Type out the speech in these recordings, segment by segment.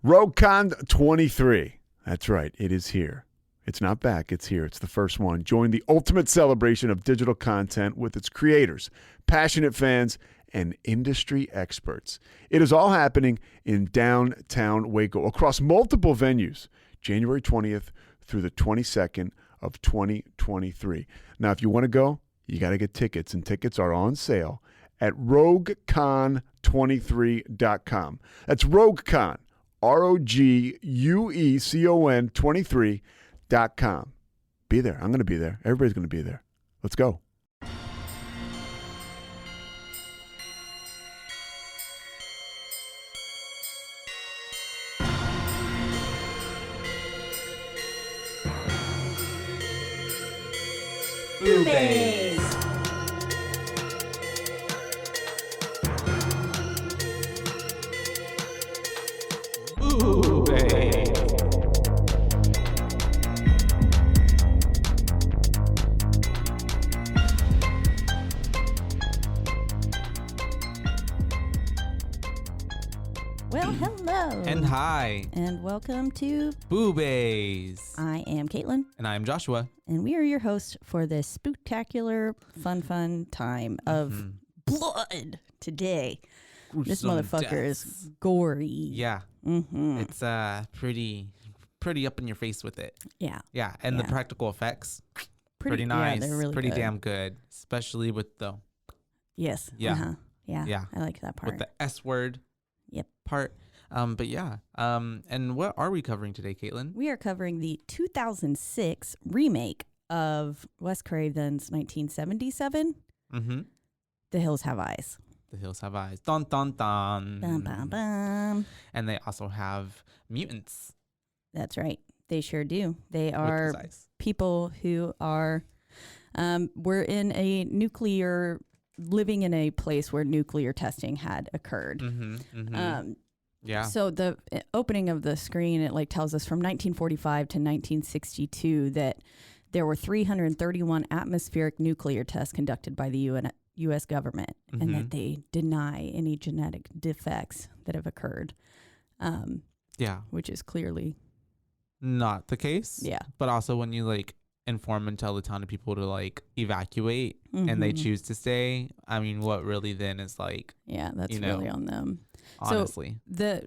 RogueCon 23. That's right. It is here. It's not back. It's here. It's the first one. Join the ultimate celebration of digital content with its creators, passionate fans, and industry experts. It is all happening in downtown Waco across multiple venues, January 20th through the 22nd of 2023. Now, if you want to go, you got to get tickets, and tickets are on sale at RogueCon23.com. That's RogueCon, RogueCon 23.com. Be there. I'm going to be there. Everybody's going to be there. Let's go. BooBaes. Well, hello. And hi. And welcome to BooBaes. I am Caitlin. And I am Joshua. And we are your hosts for this spectacular, fun time of blood today. This motherfucker is gory. Yeah. Mm-hmm. It's pretty up in your face with it. Yeah. Yeah. And the practical effects, pretty nice. Yeah, they're really pretty good. damn good. Especially with the Yes. Yeah. Uh-huh. Yeah. Yeah. I like that part. with the S word Yep. part. But yeah. And what are we covering today, Caitlin? We are covering the 2006 remake of Wes Craven's 1977, Mm-hmm. The Hills Have Eyes. The Hills Have Eyes. Dun dun dun. Bum, bum, bum. And they also have mutants. That's right. They sure do. They with are those eyes. people who are, we're in a living in a place where nuclear testing had occurred. Mm-hmm. Mm-hmm. Yeah. So the opening of the screen, it like tells us from 1945 to 1962 that there were 331 atmospheric nuclear tests conducted by the U.S. government, and that they deny any genetic defects that have occurred. Yeah. Which is clearly Not the case. Yeah. But also when you like inform and tell a ton of people to like evacuate and they choose to stay, I mean, what really then is like, yeah, that's you know, really on them. honestly. So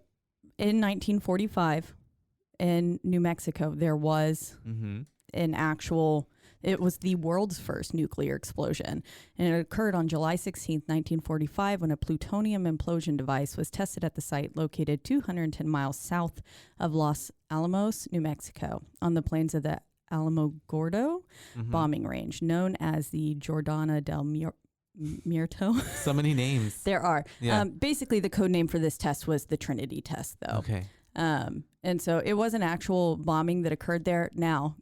in 1945 in New Mexico, there was it was the world's first nuclear explosion. And it occurred on July 16th, 1945, when a plutonium implosion device was tested at the site located 210 miles south of Los Alamos, New Mexico, on the plains of the Alamogordo bombing range, known as the Jordana del Muerto. So many names. There are. Yeah. Basically, the code name for this test was the Trinity test, though. Okay. And so it was an actual bombing that occurred there. Now,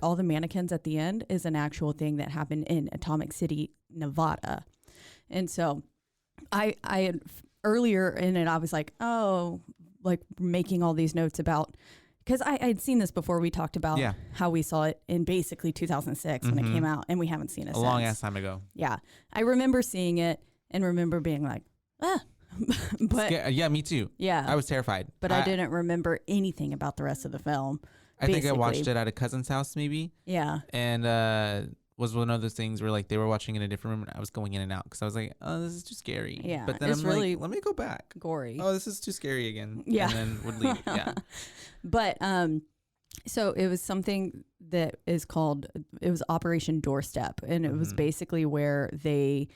all the mannequins at the end is an actual thing that happened in Atomic City, Nevada. And so I had earlier in it, I was like, making all these notes about, because I'd seen this before. We talked about how we saw it in basically 2006 when it came out, and we haven't seen it since. A long ass time ago. Yeah. I remember seeing it and remember being like, but yeah, me too. Yeah. I was terrified. But I didn't remember anything about the rest of the film. I think I watched it at a cousin's house maybe. Yeah. And was one of those things where like they were watching in a different room and I was going in and out because I was like, oh, this is too scary. Yeah. But then it's I'm really like, let me go back. Gory. Oh, this is too scary again. Yeah. And then would leave. Yeah. But so it was something that it was Operation Doorstep, and it was basically where I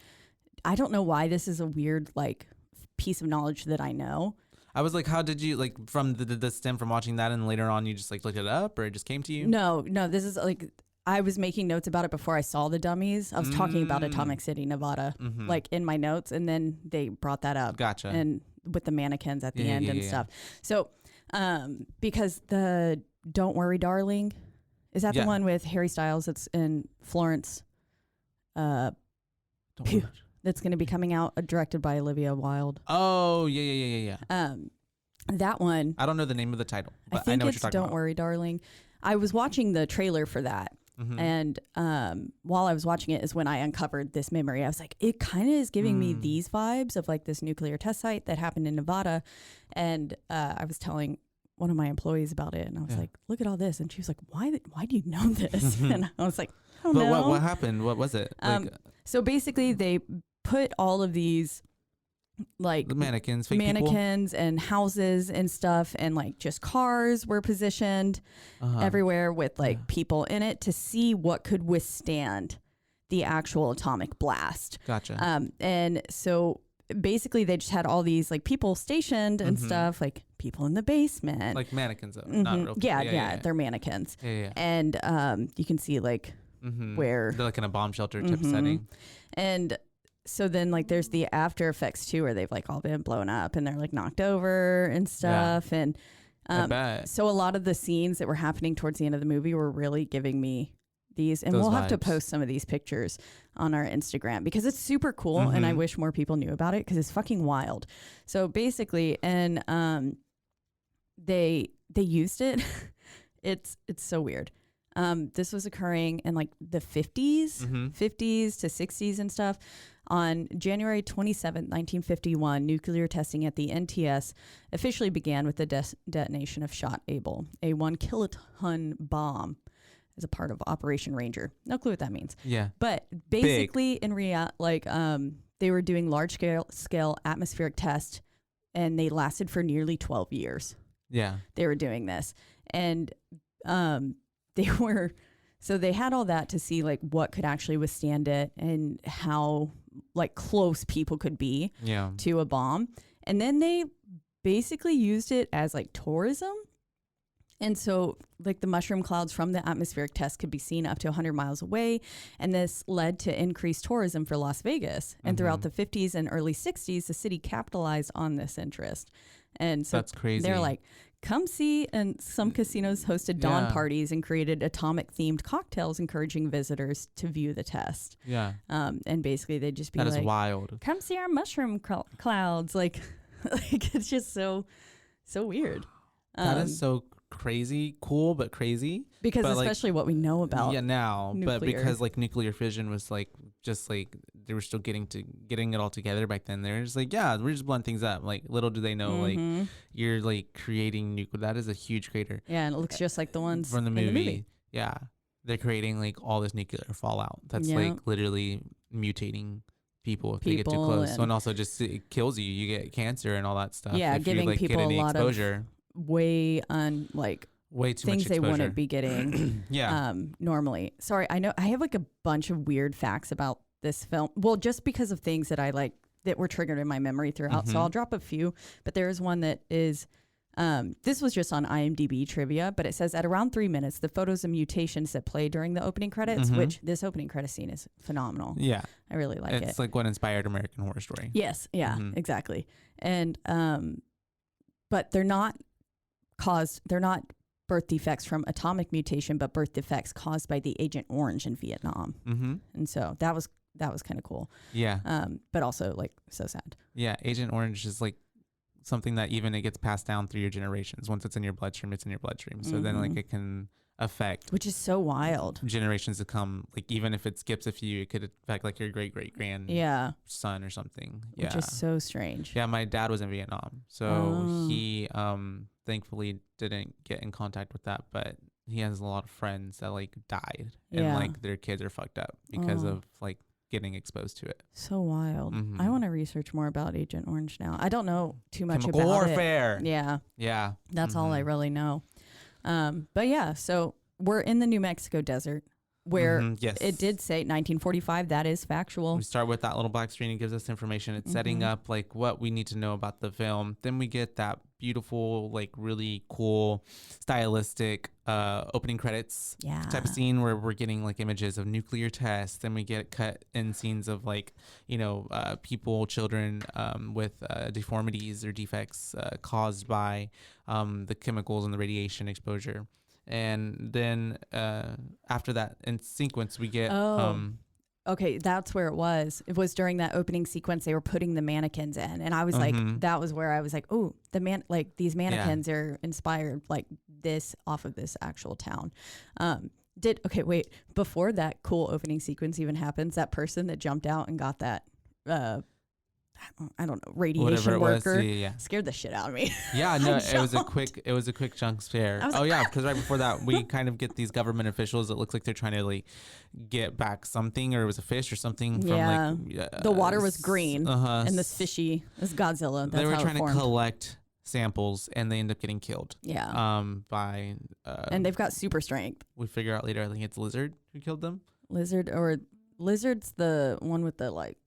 don't know why this is a weird like piece of knowledge that I know. I was like, how did you like from the stem from watching that and later on you just like looked it up or it just came to you? No, this is like I was making notes about it before I saw the dummies. I was talking about Atomic City, Nevada, like in my notes, and then they brought that up. Gotcha. And with the mannequins at the end and stuff. So, because the Don't Worry, Darling, is that the one with Harry Styles that's in Florence? Don't worry. That's going to be coming out, directed by Olivia Wilde. Oh, yeah. That one. I don't know the name of the title, but I think know what it's you're talking Don't about. Worry, Darling. I was watching the trailer for that, And while I was watching it is when I uncovered this memory. I was like, it kind of is giving me these vibes of like this nuclear test site that happened in Nevada. And I was telling one of my employees about it, and I was like, look at all this. And she was like, why do you know this? And I was like, oh no. But what happened? What was it? So basically they put all of these like the mannequins and houses and stuff, and like just cars were positioned everywhere with like people in it to see what could withstand the actual atomic blast. Gotcha. And so basically they just had all these like people stationed and stuff, like people in the basement, like mannequins though, not real people. Yeah, they're mannequins. Yeah. And you can see like where they're like in a bomb shelter type setting. And so then like there's the after effects too, where they've like all been blown up and they're like knocked over and stuff. And so a lot of the scenes that were happening towards the end of the movie were really giving me these, and we'll have to post some of these pictures on our Instagram because it's super cool. And I wish more people knew about it because it's fucking wild. So basically, and they used it. It's so weird. This was occurring in like the 50s to 60s and stuff. On January 27, 1951, nuclear testing at the NTS officially began with the detonation of Shot Able, a 1 kiloton bomb as a part of Operation Ranger. No clue what that means. Yeah. But basically in reality, like they were doing large scale atmospheric tests, and they lasted for nearly 12 years. Yeah. They were doing this. And they had all that to see like what could actually withstand it and how like close people could be to a bomb. And then they basically used it as like tourism. And so like the mushroom clouds from the atmospheric test could be seen up to 100 miles away. And this led to increased tourism for Las Vegas. And throughout the 50s and early 60s, the city capitalized on this interest. And so that's crazy. They're like, come see, and some casinos hosted dawn parties and created atomic-themed cocktails, encouraging visitors to view the test. Yeah. And basically, they'd just be that like, is wild. Come see our mushroom clouds. Like it's just so weird. That is so crazy, cool, but crazy. Because but especially what we know about now, nuclear. But because like nuclear fission was like just like they were still getting it all together back then. They're just like, yeah, we're just blowing things up. Like little do they know, like you're like creating nuclear. That is a huge crater. Yeah, and it looks just like the ones from the movie. In the movie. Yeah, they're creating like all this nuclear fallout. That's like literally mutating people if they get too close. So, and also just it kills you. You get cancer and all that stuff. Yeah, if giving you, like, people get any a lot exposure. of way too things much they exposure. wouldn't be getting normally. Sorry, I know I have like a bunch of weird facts about this film. Well, just because of things that I like that were triggered in my memory throughout. So I'll drop a few, but there is one that is this was just on IMDb trivia, but it says at around 3 minutes, the photos of mutations that play during the opening credits, which this opening credit scene is phenomenal. Yeah. I really like it. It's like what inspired American Horror Story. Yes. Yeah, exactly. And, but they're not birth defects from atomic mutation, but birth defects caused by the Agent Orange in Vietnam. And so that was kind of cool. Yeah. But also like so sad. Yeah. Agent Orange is like something that even it gets passed down through your generations. Once it's in your bloodstream, it's in your bloodstream. So then like it can affect, which is so wild, generations to come. Like even if it skips a few, it could affect like your great grand son or something. Yeah. Which is so strange. Yeah. My dad was in Vietnam. So he thankfully didn't get in contact with that, but he has a lot of friends that like died and like their kids are fucked up because of like getting exposed to it. So wild. I want to research more about Agent Orange now. I don't know too much Chemical about warfare. it. Yeah. Yeah. That's all I really know. But yeah, so we're in the New Mexico desert where it did say 1945. That is factual. We start with that little black screen. It gives us information. It's setting up like what we need to know about the film. Then we get that beautiful, like really cool, stylistic opening credits type of scene where we're getting like images of nuclear tests. Then we get cut in scenes of like, people, children with deformities or defects caused by the chemicals and the radiation exposure. And then after that in sequence we get okay, that's where it was. It was during that opening sequence they were putting the mannequins in, and I was like, that was where I was like, oh, these mannequins are inspired like this off of this actual town. Wait, before that cool opening sequence even happens, that person that jumped out and got that, I don't know, radiation worker scared the shit out of me. Yeah, no, it was a quick jump scare. Because right before that, we kind of get these government officials. It looks like they're trying to like get back something, or it was a fish or something. The water was green, and this Godzilla. That's they were how trying it to formed. collect samples, and they end up getting killed. Yeah. And they've got super strength. We figure out later, I think it's Lizard who killed them. Lizard's the one with the like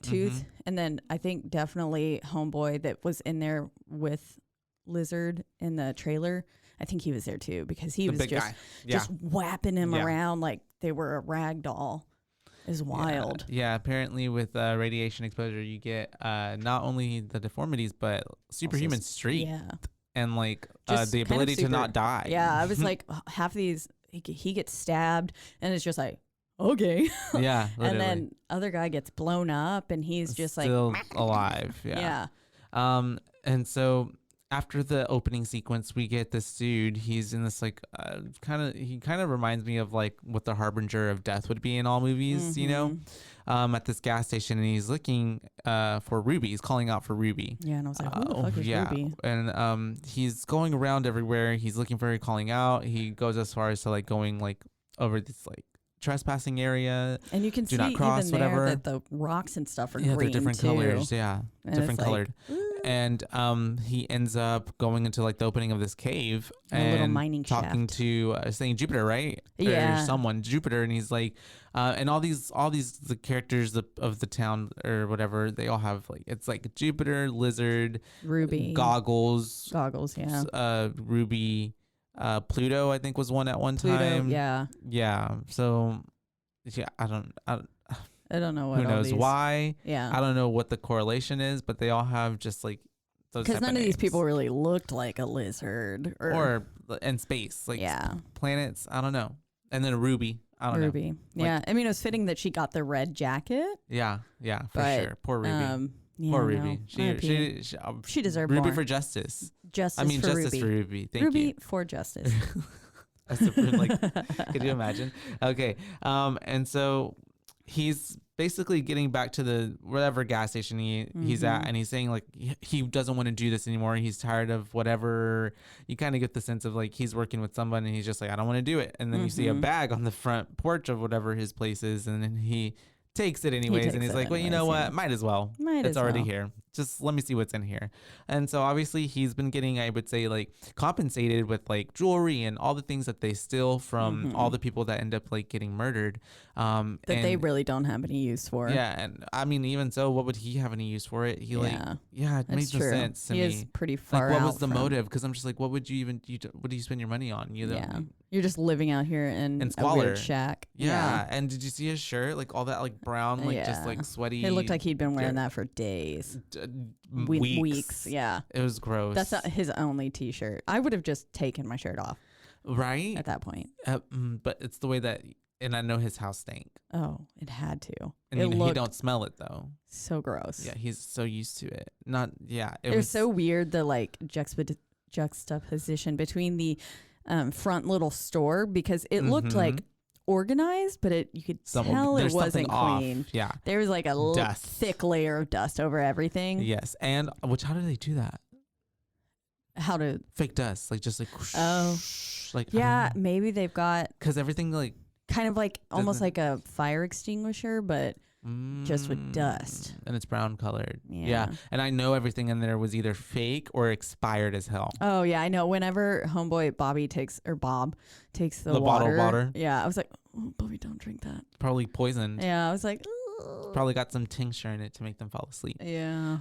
tooth. And then I think definitely Homeboy that was in there with Lizard in the trailer. I think he was there too, because he was just whapping him around like they were a rag doll. Is wild. Yeah, apparently with radiation exposure, you get not only the deformities, but superhuman strength. Yeah. And like the ability to not die. Yeah, I was like, half of these, he gets stabbed and it's just like, okay. Yeah, literally. And then other guy gets blown up and he's just still like alive. Yeah. And so after the opening sequence, we get this dude. He's in this like he kind of reminds me of like what the harbinger of death would be in all movies, you know, at this gas station, and he's looking for Ruby. He's calling out for Ruby. Yeah, and I was like, who the fuck is Ruby? And he's going around everywhere. He's looking for her, calling out. He goes as far as to like going like over this like trespassing area, and you can see not cross, even whatever. there that the rocks and stuff are green they're different too. colors. Yeah, and different colored. And he ends up going into like the opening of this cave and a little mining talking shaft. to saying Jupiter, right? Yeah, or someone Jupiter, and he's like, and all these the characters of the town or whatever, they all have like, it's like Jupiter, Lizard, Ruby, goggles, yeah, Ruby. Pluto, I think, was one at one time. Yeah. So, yeah, I don't know what. Who knows why? Yeah, I don't know what the correlation is, but they all have just like those. Because none of these people really looked like a lizard or in space, like yeah, planets. I don't know. And then Ruby. I don't know. Ruby. Yeah, like, I mean, it was fitting that she got the red jacket. Yeah, for sure. Poor Ruby. Yeah, poor Ruby. She deserved Ruby more. for justice. Justice for Ruby. Thank Ruby you. for justice. That's like, could you imagine? Okay. And so he's basically getting back to the whatever gas station he's at, and he's saying like he doesn't want to do this anymore. He's tired of whatever. You kind of get the sense of like he's working with someone and he's just like, I don't want to do it. And then you see a bag on the front porch of whatever his place is, and then he takes it anyways, and he's like, well, you know what? Might as well. It's already here. Just let me see what's in here. And so obviously he's been getting, I would say, like compensated with like jewelry and all the things that they steal from all the people that end up like getting murdered. That they really don't have any use for. Yeah. And I mean, even so, what would he have any use for it? He it makes no sense to me. He is pretty far out. Like, what was the motive? Because I'm just like, what would you even, what do you spend your money on? You're just living out here in squalor. A weird shack. Yeah. And did you see his shirt? Like all that like brown, like just like sweaty. It looked like he'd been wearing that for days. Weeks. Yeah. It was gross. That's not his only t-shirt. I would have just taken my shirt off. Right? At that point. But it's the way that, and I know his house stank. Oh, it had to. And he don't smell it though. So gross. Yeah, he's so used to it. It was so weird, the like juxtaposition between the front little store, because it looked like organized, but you could tell it wasn't clean. Yeah, there was like a thick layer of dust over everything. Yes, and how do they do that? How to fake dust, like just like whoosh, like maybe they've got, because everything like kind of like almost like a fire extinguisher, but just with dust, and it's brown colored. Yeah, and I know everything in there was either fake or expired as hell. Oh yeah, I know. Whenever homeboy Bob takes the water, bottled water. Yeah, I was like, oh, Bobby, don't drink that. Probably poisoned. Yeah, I was like, probably got some tincture in it to make them fall asleep. Yeah.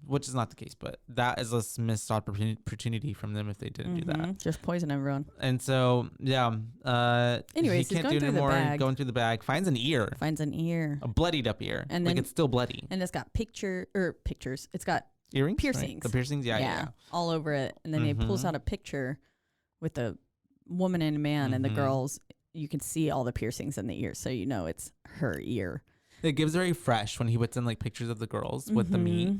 Which is not the case, but that is a missed opportunity from them if they didn't do that. Just poison everyone. And so, anyways, he can't do anymore. Going through the bag, finds an ear. A bloodied up ear. And then, like, it's still bloody. And it's got pictures. It's got earrings, piercings. Right? The piercings, yeah, all over it. And then he pulls out a picture with a woman and a man, and the girls. You can see all the piercings in the ear, so you know it's her ear. It gives very fresh when he puts in like pictures of the girls with the meat.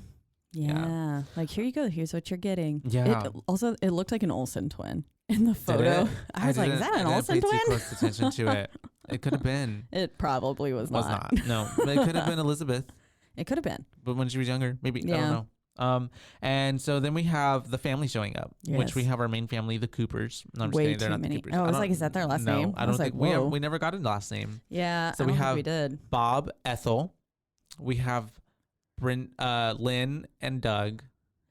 Yeah. Like, here you go. Here's what you're getting. Yeah. It looked like an Olsen twin in the photo. I was like, is that an Olsen twin? I didn't pay too close attention to it. It could have been. It probably was not. No, but it could have been Elizabeth. It could have been. But when she was younger, maybe. Yeah. I don't know. And so then we have the family showing up, which we have our main family, the Coopers. No, I'm just kidding. They're not the Coopers. Oh, I was like, is that their last name? I don't think we never got a last name. Yeah. So we did. Bob, Ethel. We have Lynn and Doug.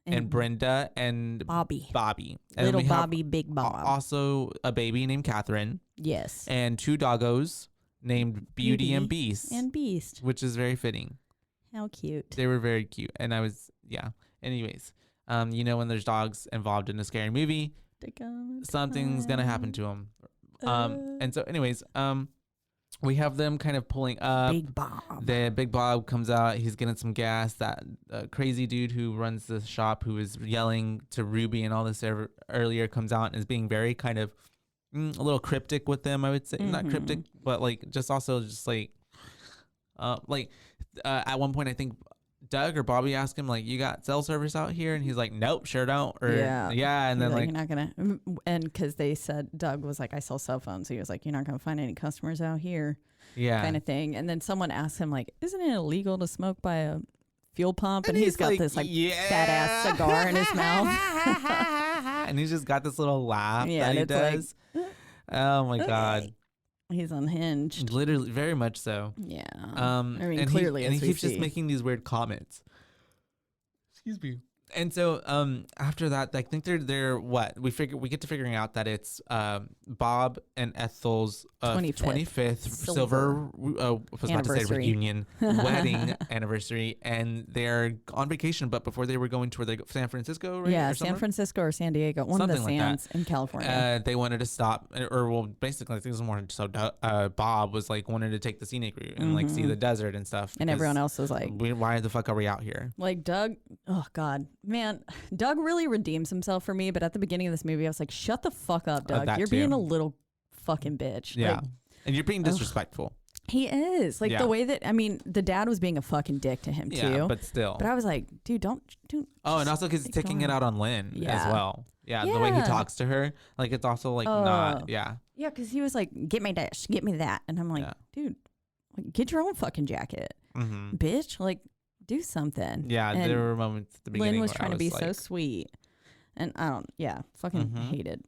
And Brenda and Bobby. And Little Bobby, big Bob. Also a baby named Catherine. Yes. And 2 doggos named Beauty and Beast. Which is very fitting. How cute. They were very cute. And anyways, when there's dogs involved in a scary movie, something's going to happen to them. And so anyways, we have them kind of pulling up. Big Bob. The Big Bob comes out. He's getting some gas. That crazy dude who runs the shop, who was yelling to Ruby and all this earlier, comes out and is being very kind of a little cryptic with them, I would say. Not cryptic, but like at one point, I think Doug or Bobby asked him, like, you got cell service out here? And he's like, nope, sure don't. Or, and then you're not going to. And because they said, Doug was like, I sell cell phones. So he was like, you're not going to find any customers out here. Yeah. Kind of thing. And then someone asked him, like, isn't it illegal to smoke by a fuel pump? And he's got this, like, fat ass cigar in his mouth. And he's just got this little laugh that he does. Like, oh, my God. He's unhinged. Literally, very much so. Yeah. Clearly, he keeps just making these weird comments. Excuse me. And so after that, I think they're what? We get to figuring out that it's Bob and Ethel's 25th silver reunion wedding anniversary, and they're on vacation. But before they were going to San Francisco, right? Yeah, San Francisco or San Diego, one of the Sands in California. They wanted to stop, basically, I think it was more so Bob was like wanted to take the scenic route and like see the desert and stuff. And everyone else was like, why the fuck are we out here? Like Doug, oh God. Man, Doug really redeems himself for me, but at the beginning of this movie, I was like, shut the fuck up, Doug. You're being a little fucking bitch. Yeah. Like, and you're being disrespectful. He is. Like the way that, the dad was being a fucking dick to him too. Yeah, but still. But I was like, dude, don't. Oh, and also because he's taking it out on Lynn as well. Yeah, the way he talks to her. Like, it's also like not, Yeah, because he was like, get me this, get me that. And I'm like, dude, get your own fucking jacket. Bitch. Like, do something. Yeah, and there were moments at the beginning Lynn was trying to be so sweet. And I hated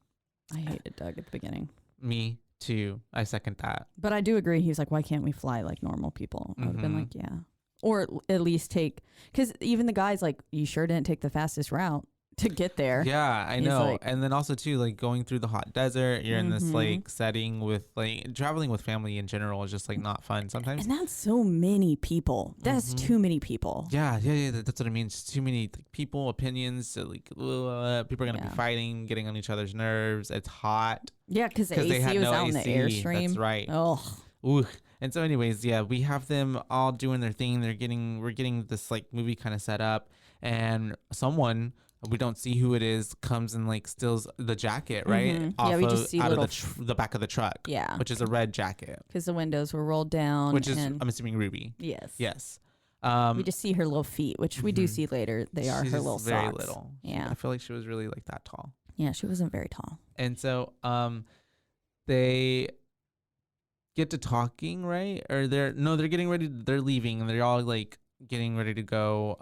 Doug at the beginning. Me too. I second that. But I do agree. He was like, why can't we fly like normal people? I would have been like, yeah. Or at least because even the guy's like, you sure didn't take the fastest route to get there. Yeah, I know. Like, and then also too, like going through the hot desert, you're in this like setting with like traveling with family in general is just like not fun sometimes. And that's so many people. That's too many people. Yeah. That's what I mean. It's too many people, opinions. So, like people are gonna be fighting, getting on each other's nerves. It's hot. Yeah, because the AC was out in the airstream. That's right. Oh. Ooh. And so, anyways, we have them all doing their thing. We're getting this like movie kind of set up, and someone, we don't see who it is, comes and like steals the jacket, right? We just see out of the back of the truck. Yeah, which is a red jacket. Because the windows were rolled down. Which is, I'm assuming, Ruby. Yes. We just see her little feet, which we do see later. She's her little socks. Very little. Yeah, I feel like she was really like that tall. Yeah, she wasn't very tall. And so, they get to talking, right? Or they're getting ready. They're leaving, and they're all like getting ready to go.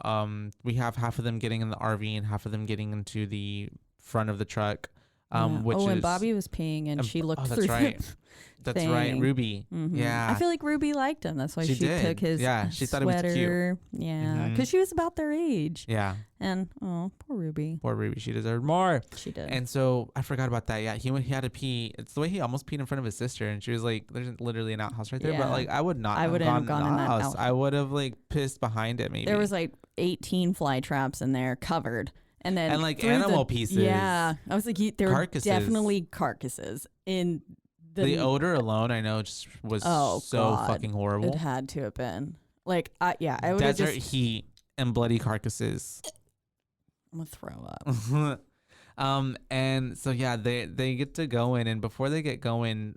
We have half of them getting in the RV and half of them getting into the front of the truck. And Bobby was peeing and she looked through That's right, Ruby. Yeah, I feel like Ruby liked him. That's why she took his she thought it was cute. Yeah, because she was about their age. Yeah, and poor Ruby. Poor Ruby, she deserved more. She did. And so I forgot about that. Yeah, he had to pee. It's the way he almost peed in front of his sister, and she was like, "There's literally an outhouse right there." But like, I wouldn't have gone in that house. I would have like pissed behind it. Maybe there was like 18 fly traps in there covered. And like animal pieces. Yeah. I was like, there were definitely carcasses in the odor alone, I know, just was fucking horrible. It had to have been. Like, I would desert heat and bloody carcasses. I'm going to throw up. And so, they get to go in. And before they get going,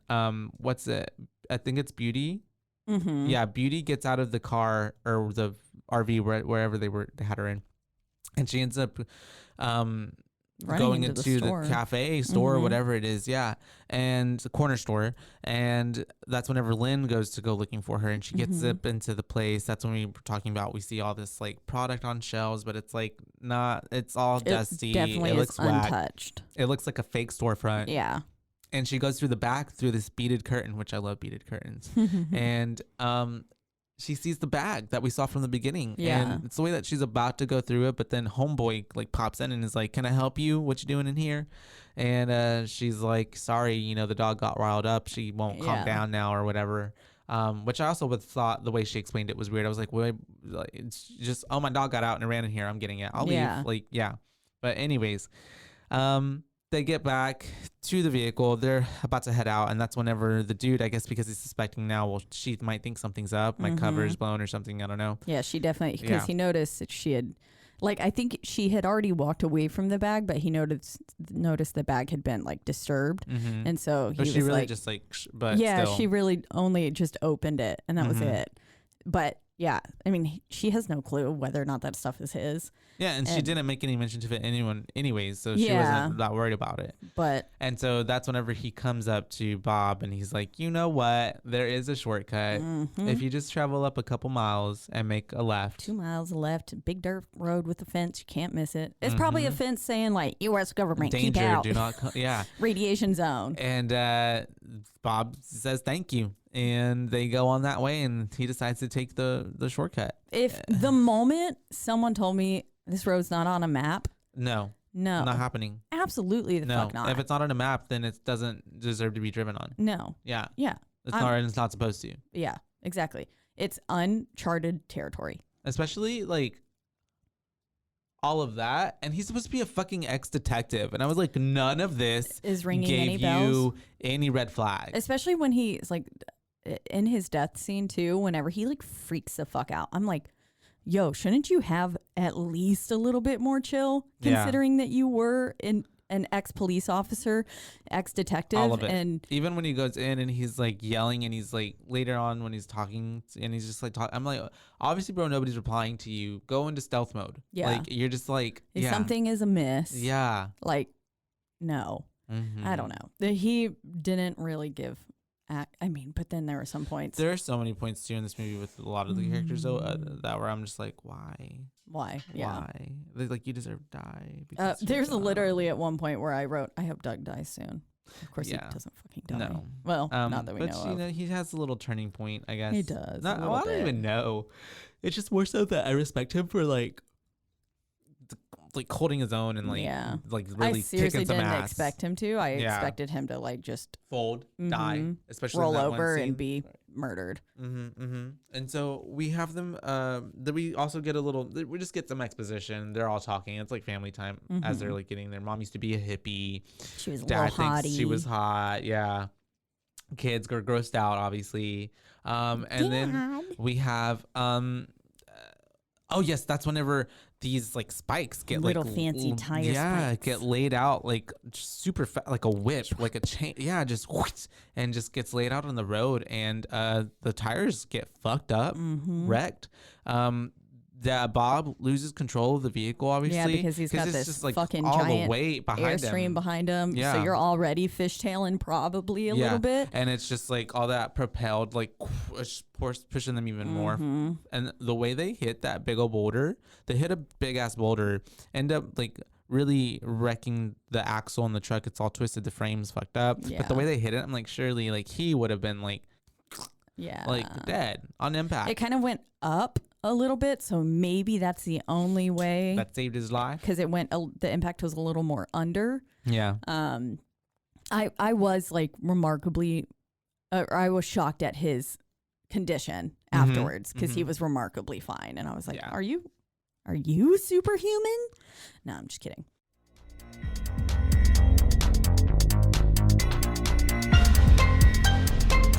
what's it? I think it's Beauty. Yeah, Beauty gets out of the car or the RV, wherever they had her in. And she ends up Running going into into the the cafe store or Mhm. whatever it is, and the corner store, and that's whenever Lynn goes to go looking for her, and she gets Mhm. zip into the place. That's when we were talking about, we see all this like product on shelves, but it's like not, it's all dusty. It definitely It is looks whack. untouched. It looks like a fake storefront. Yeah. And she goes through the back through this beaded curtain, which I love beaded curtains. And she sees the bag that we saw from the beginning. Yeah. And it's the way that she's about to go through it, but then homeboy like pops in and is like, "Can I help you? What you doing in here?" And she's like, "Sorry, the dog got riled up. She won't calm down now," or whatever. Which I also would thought the way she explained it was weird. I was like, "Well, it's just, oh, my dog got out and ran in here. I'm getting it. I'll leave." Like, yeah. But anyways, they get back to the vehicle. They're about to head out, and that's whenever the dude, I guess because he's suspecting now, well, she might think something's up. My cover's blown or something. I don't know. Yeah, she definitely, because he noticed that she had, like, I think she had already walked away from the bag, but he noticed the bag had been like disturbed, and so he but was she really like, just like, but yeah, still. she really only just opened it, and that was it. But yeah, I mean, she has no clue whether or not that stuff is his. Yeah, and she didn't make any mention to it anyone anyways, so she wasn't that worried about it. But and so that's whenever he comes up to Bob and he's like, "You know what? There is a shortcut. If you just travel up a couple miles and make a left. 2 miles left, big dirt road with a fence. You can't miss it. It's probably a fence saying like U.S. government, Danger, keep out. do not yeah. Radiation zone. And Bob says thank you. And they go on that way, and he decides to take the shortcut. If the moment someone told me this road's not on a map, No, not happening. Absolutely the fuck not. If it's not on a map, then it doesn't deserve to be driven on. No. Yeah. Yeah. It's not supposed to. Yeah, exactly. It's uncharted territory. Especially like all of that, and he's supposed to be a fucking ex-detective, and I was like, none of this is ringing gave any bells. you any red flags. Especially when he's like in his death scene too, whenever he like freaks the fuck out. I'm like, yo, shouldn't you have at least a little bit more chill, considering that you were an ex-police officer, ex-detective? All of it. And even when he goes in and he's like yelling, and he's like later on when he's talking and he's just like I'm like, obviously, bro, nobody's replying to you. Go into stealth mode. Yeah. Like you're just like, if something is amiss. Yeah. Like, no. I don't know. He didn't really give. I mean, but then there were some points. There are so many points too in this movie with a lot of the characters though that where I'm just like, why? Yeah. Why? They're like, you deserve to die. There's literally at one point where I wrote, I hope Doug dies soon. Of course he doesn't fucking die. No. Well, not that we know but of. you know, he has a little turning point, I guess. He does. I don't even know. It's just more so that I respect him for like holding his own and like really I seriously kicking some didn't ass. expect him to. I expected him to like just fold, die, especially roll in that over one scene. and be murdered. And so we have them. That we also get a little. We just get some exposition. They're all talking. It's like family time as they're like getting there. Mom used to be a hippie. She was a Dad little hottie. thinks she was hot. Yeah. Kids are grossed out, obviously. And then we have. Oh yes, that's whenever these like spikes get little like fancy tire spikes. Get laid out like super like a whip, like a chain, just whoosh, and just gets laid out on the road, and the tires get fucked up, wrecked. That Bob loses control of the vehicle, obviously. Yeah, because he's got this just, like, fucking all giant the weight behind airstream him. behind him. Yeah. So you're already fishtailing probably a little bit. And it's just like all that propelled, like pushing them even more. And the way they hit that big old boulder, they hit a big ass boulder, end up like really wrecking the axle in the truck. It's all twisted, the frame's fucked up. Yeah. But the way they hit it, I'm like, surely like he would have been like dead on impact. It kind of went up a little bit, so maybe that's the only way that saved his life, because it went. The impact was a little more under. Yeah. I was like remarkably, I was shocked at his condition afterwards because he was remarkably fine, and I was like, "Are you superhuman?" No, I'm just kidding.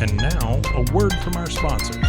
And now, a word from our sponsors.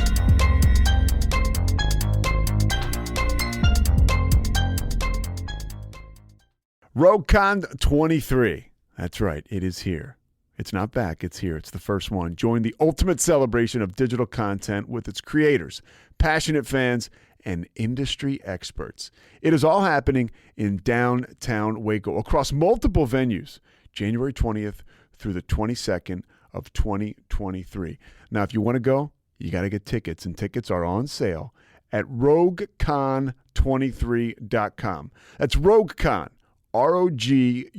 RogueCon 23. That's right. It is here. It's not back. It's here. It's the first one. Join the ultimate celebration of digital content with its creators, passionate fans, and industry experts. It is all happening in downtown Waco across multiple venues, January 20th through the 22nd of 2023. Now, if you want to go, you got to get tickets, and tickets are on sale at roguecon23.com. That's RogueCon, ROGUECON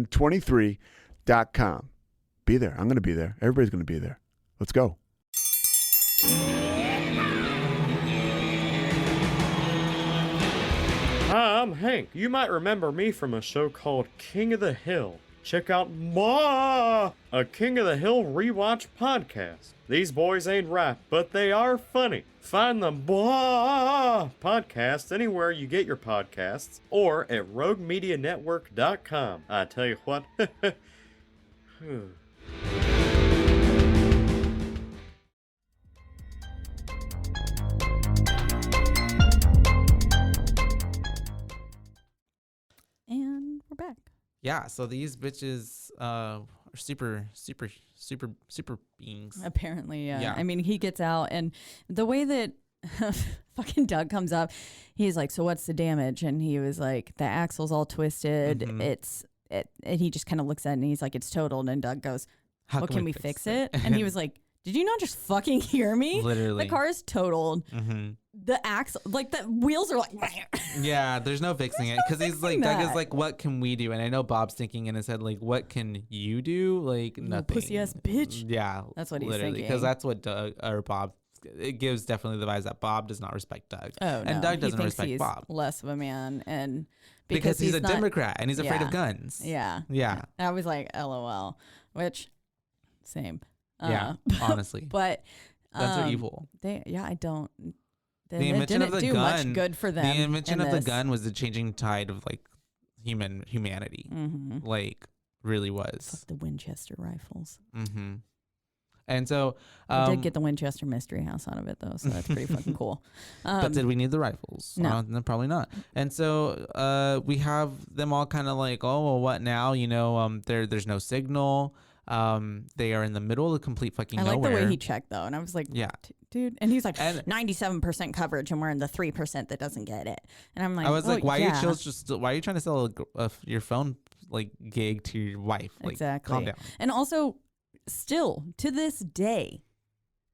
23.com. Be there. I'm going to be there. Everybody's going to be there. Let's go. Hi, I'm Hank. You might remember me from a show called King of the Hill. Check out a King of the Hill rewatch podcast. These boys ain't right, but they are funny. Find the podcast anywhere you get your podcasts or at roguemedianetwork.com. I tell you what. And we're back. Yeah, so these bitches are super beings. Apparently, yeah. Yeah. I mean, he gets out, and the way that fucking Doug comes up, he's like, "So what's the damage?" And he was like, "The axle's all twisted. And he just kind of looks at it, and he's like, "It's totaled." And Doug goes, "Well, can we fix it?" And he was like, "Did you not just fucking hear me? Literally, the car is totaled. The axle, like the wheels are like." Yeah, there's no fixing it because he's like, that. Doug is like, "What can we do?" And I know Bob's thinking in his head, like, "What can you do?" Like, nothing. Pussy ass bitch. Yeah, That's what he's literally, thinking. because that's what Doug or Bob. It gives definitely the vibes that Bob does not respect Doug. Oh, and no. Doug doesn't he thinks respect he's Bob less of a man, and because he's a not, Democrat and he's afraid Yeah. of guns. Yeah, Yeah. I was like, LOL, which same. Yeah, honestly, But guns are evil. I don't. The It invention of didn't the do gun, much good for them. The invention in of the this. gun was the changing tide of like humanity. Mm-hmm. Like really was. The Winchester rifles. Mm-hmm. And so I did get the Winchester Mystery House out of it though, so that's pretty fucking cool. but did we need the rifles? No. No, probably not. And so we have them all kind of like, oh, well, what now? You know, there's no signal. They are in the middle of the complete fucking I like nowhere. the way he checked though, and I was like, Yeah. dude, and he's like, And- 97% coverage, and we're in the 3% that doesn't get it. And I'm like, I was like, why yeah. are you why are you trying to sell your phone like gig to your wife? Like, Exactly. calm down. And also, still to this day,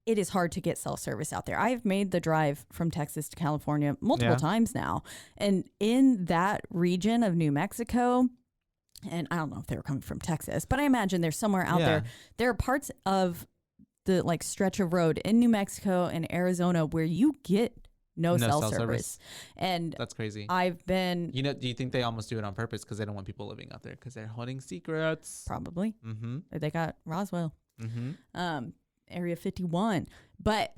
it is hard to get self-service out there. I've made the drive from Texas to California multiple times now. And in that region of New Mexico, and I don't know if they were coming from Texas, but I imagine there's somewhere out there. There are parts of the like stretch of road in New Mexico and Arizona where you get no cell service. And That's crazy. I've been You know, do you think they almost do it on purpose because they don't want people living out there because they're holding secrets? probably, Mm-hmm. they got Roswell. Mm-hmm. Area 51. But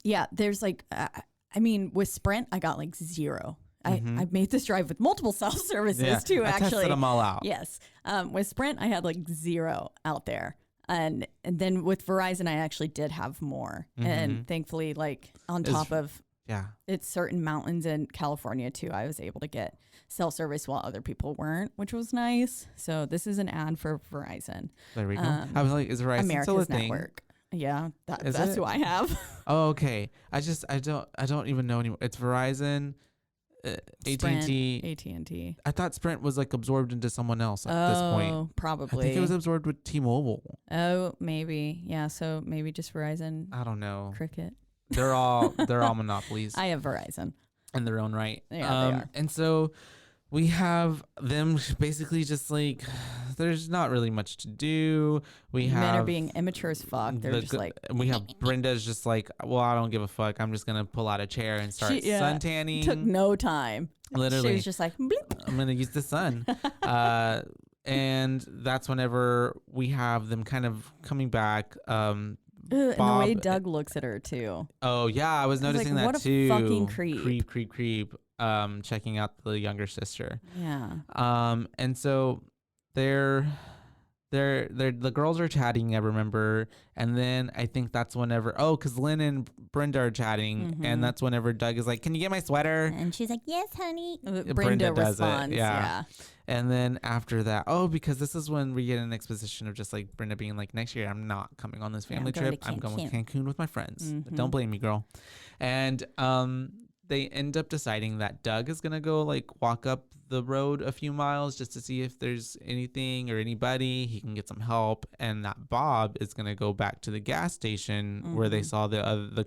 yeah, there's like, I mean, with Sprint, I got like 0. I've made this drive with multiple self-services too, I actually. tested them all out. Yes. With Sprint, I had like 0 out there. And then with Verizon, I actually did have more. And thankfully, like on top of it's certain mountains in California too, I was able to get self-service while other people weren't, which was nice. So this is an ad for Verizon. There we go. I was like, is Verizon still a America's thing? Network. Yeah, Is that's it? who I have. Oh, okay. I don't even know anymore. It's Verizon, AT&T. AT&T. I thought Sprint was like absorbed into someone else at this point. I Probably. think it was absorbed with T-Mobile. Oh, maybe. Yeah, so maybe just Verizon. I don't know. Cricket. They're all monopolies I have Verizon. in their own right. Yeah, they are. And so we have them basically just like, there's not really much to do. We have Men are being immature as fuck. They're just like, we have Brenda's just like, well, I don't give a fuck. I'm just gonna pull out a chair and start sun tanning. took no time. Literally, She was just like, bleep. I'm gonna use the sun. And that's whenever we have them kind of coming back. And the way Bob- Doug looks at her too. Oh yeah, I was I was noticing like, that what a too. fucking creep. Creep. Checking out the younger sister. Yeah. And so they're the girls are chatting, I remember, and then I think that's whenever because Lynn and Brenda are chatting, and that's whenever Doug is like, "Can you get my sweater?" And she's like, "Yes, honey." Brenda does responds. it, Yeah. And then after that, because this is when we get an exposition of just like Brenda being like, "Next year I'm not coming on this family I'm going trip. to I'm going to Cancun." Cancun with my friends. Don't blame me, girl." And they end up deciding that Doug is gonna go like walk up the road a few miles just to see if there's anything or anybody he can get some help, and that Bob is gonna go back to the gas station where they saw the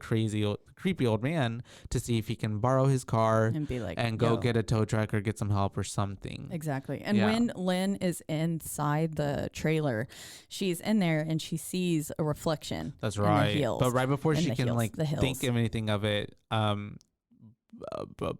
creepy old man to see if he can borrow his car And be like, and go "Yo." get a tow truck or get some help or something. Exactly. And Yeah. when Lynn is inside the trailer, she's in there and she sees a reflection. That's in the right. heels. But right before In she the can heels, like the hills. think of anything of it,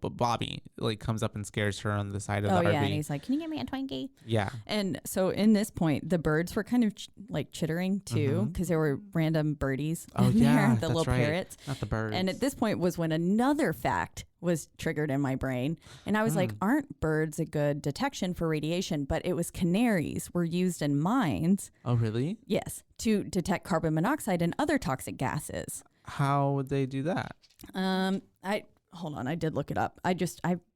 Bobby like comes up and scares her on the side of Oh the yeah, RV. and he's like, "Can you get me a Twinkie?" Yeah. And so in this point, the birds were kind of like chittering too, because there were random birdies Oh in yeah, there, the that's little right. parrots. Not the birds. And at this point was when another fact was triggered in my brain, and I was like, "Aren't birds a good detection for radiation?" But it was canaries were used in mines, Oh really? yes, to detect carbon monoxide and other toxic gases. How would they do that? Hold on, I did look it up. I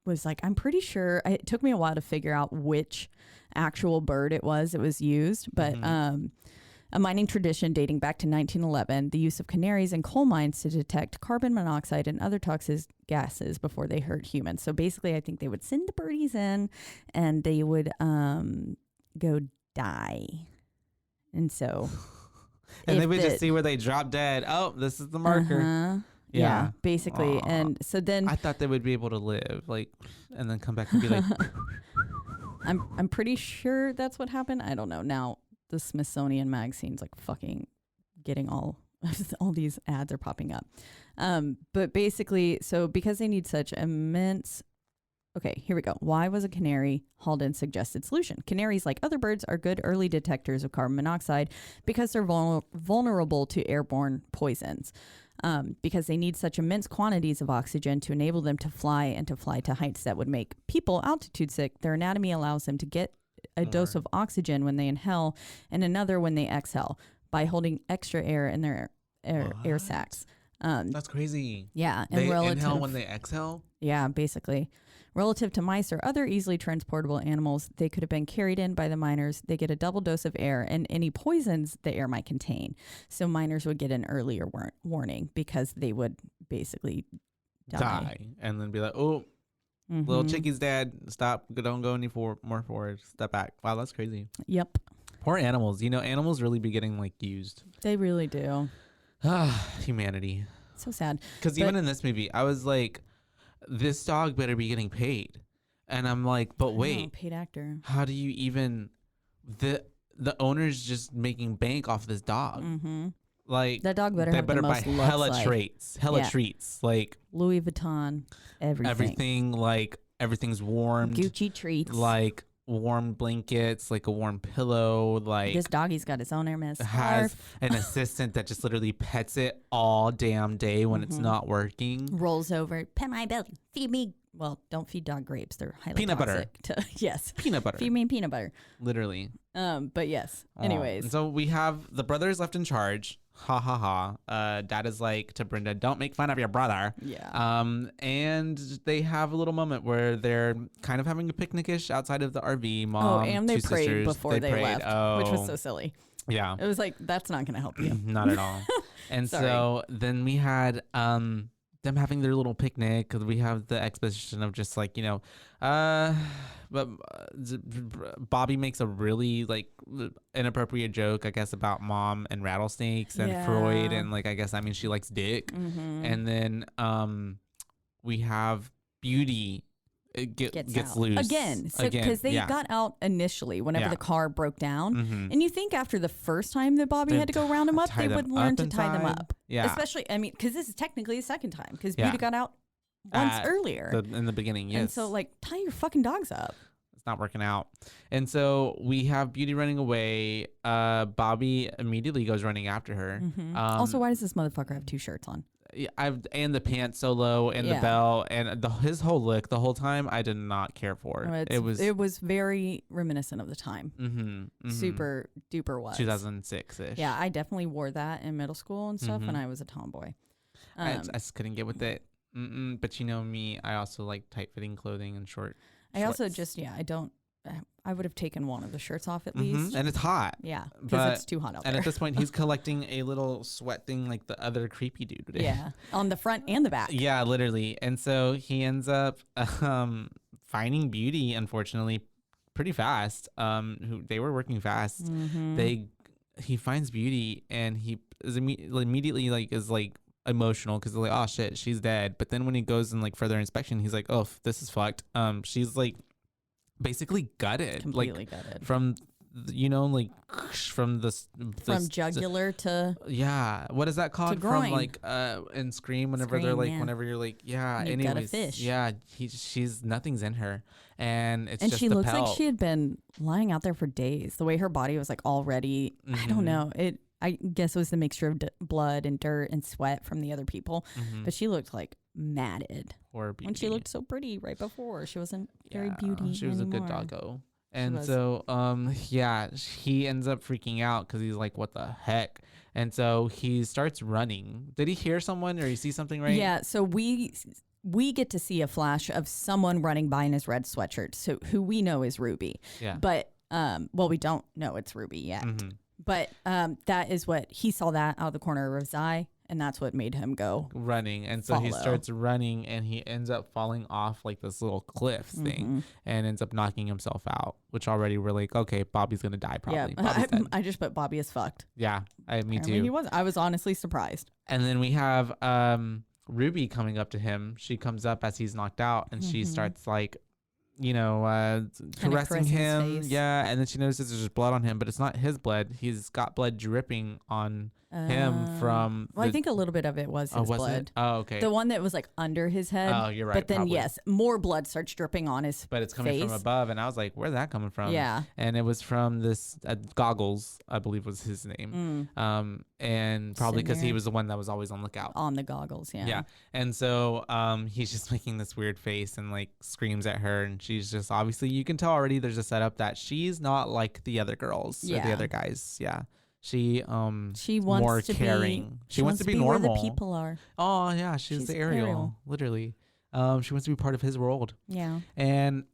was like, I'm pretty sure. It took me a while to figure out which actual bird it was used, but a mining tradition dating back to 1911, the use of canaries in coal mines to detect carbon monoxide and other toxic gases before they hurt humans. So basically, I think they would send the birdies in, and they would go die, and so. And they would just see where they drop dead. Oh, this is the marker. Uh-huh. Yeah. Yeah, basically. Aw. And so then I thought they would be able to live, like, and then come back and be like, I'm pretty sure that's what happened. I don't know. Now the Smithsonian magazine's like fucking getting all these ads are popping up. But basically, so because they need such immense. Okay, here we go. Why was a canary hauled in suggested solution? Canaries, like other birds, are good early detectors of carbon monoxide because they're vulnerable to airborne poisons. Because they need such immense quantities of oxygen to enable them to fly and to fly to heights that would make people altitude sick. Their anatomy allows them to get a dose of oxygen when they inhale and another when they exhale by holding extra air in their air sacs. that's crazy. Yeah. And They relative, inhale when they exhale? yeah, basically. Relative to mice or other easily transportable animals, they could have been carried in by the miners. They get a double dose of air and any poisons the air might contain. So miners would get an earlier warning because they would basically die. And then be like, oh, little chickie's dead. Stop. Don't go any more forward. Step back. Wow, that's crazy. Yep. Poor animals. You know, animals really be getting like used. They really do. Humanity. So sad. Because even in this movie, I was like, this dog better be getting paid. And I'm like, but wait, paid actor. how do you even, the owner's just making bank off this dog. Like That dog better they have better the buy most hella Lux-like. hella treats, like Louis Vuitton, everything. like everything's warmed, Gucci treats. like warm blankets, like a warm pillow, like This doggy's got its own Hermes has scarf. an assistant that just literally pets it all damn day when it's not working. Rolls over, pet my belly, feed me. Well, don't feed dog grapes; they're highly Peanut butter. toxic. Yes, Peanut butter, feed me peanut butter. literally. But yes. Aw. Anyways, And so we have the brothers left in charge. Ha ha ha. Dad is like to Brenda, don't make fun of your brother. yeah. And they have a little moment where they're kind of having a picnic-ish outside of the RV. Mom, and they two prayed sisters, before they prayed. left, which was so silly. Yeah. It was like that's not going to help you. Not at all. And Sorry. so then we had them having their little picnic, because we have the exposition of just like, you know, but Bobby makes a really like inappropriate joke, I guess, about mom and rattlesnakes and Freud, and like I guess that means she likes dick. And then we have Beauty gets loose again, because they got out initially whenever the car broke down, and you think after the first time that Bobby had to go round them up, they would learn to tie them up. Yeah, especially, I mean, because this is technically the second time, because Beauty got out once earlier in the beginning. Yes, and so like tie your fucking dogs up. It's not working out. And so we have Beauty running away. Bobby immediately goes running after her. Also, why does this motherfucker have two shirts on? and the pants so low and the belt and his whole look the whole time I did not care for. It was very reminiscent of the time. Super duper was 2006ish. Yeah, I definitely wore that in middle school and stuff when I was a tomboy. I just couldn't get with it. But you know me, I also like tight fitting clothing and shorts. Also I would have taken one of the shirts off at least. And it's hot. Yeah, because it's too hot out there. And at this point, he's collecting a little sweat thing like the other creepy dude did. Yeah, on the front and the back. Yeah, literally. And so he ends up finding Beauty, unfortunately, pretty fast. They were working fast. He finds Beauty, and he is immediately is emotional because like, oh shit, she's dead. But then when he goes in like further inspection, he's like, oh, this is fucked. She's like basically gutted, completely gutted from from jugular to what is that called, from like in Scream whenever they're like whenever you're like anyways, got a fish. She's nothing's in her, and it's and just she the looks pelt. like she had been lying out there for days. The way her body was like already I don't know, I guess it was the mixture of blood and dirt and sweat from the other people, but she looked like matted. Or Beauty. When she looked so pretty right before, she wasn't very beauty. She was anymore. a good doggo. And so, he ends up freaking out because he's like, what the heck? And so he starts running. Did he hear someone or he see something, right? Yeah. So we get to see a flash of someone running by in his red sweatshirt. So who we know is Ruby. Yeah. But, we don't know it's Ruby yet. But that is what he saw that out of the corner of his eye. And that's what made him go running. And so he starts running and he ends up falling off like this little cliff thing and ends up knocking himself out, which already we're like, okay, Bobby's going to die probably. Yeah, I just put Bobby is fucked. Yeah, me too. He was. I was honestly surprised. And then we have Ruby coming up to him. She comes up as he's knocked out and she starts like, caressing him. Yeah. And then she notices there's blood on him, but it's not his blood. He's got blood dripping on him from I think a little bit of it was his blood. Oh, okay. The one that was like under his head. Oh, you're right. But then probably. Yes, more blood starts dripping on his But it's coming face. from above, and I was like, where's that coming from? Yeah. And it was from this Goggles, I believe was his name. And probably because he was the one that was always on lookout. On the goggles, yeah. Yeah. And so he's just making this weird face and like screams at her, and she's just obviously, you can tell already there's a setup that she's not like the other girls or the other guys. Yeah. She wants more to caring. She wants to be normal. Where the people are. Oh yeah, she's the Ariel, literally. She wants to be part of his world. Yeah. And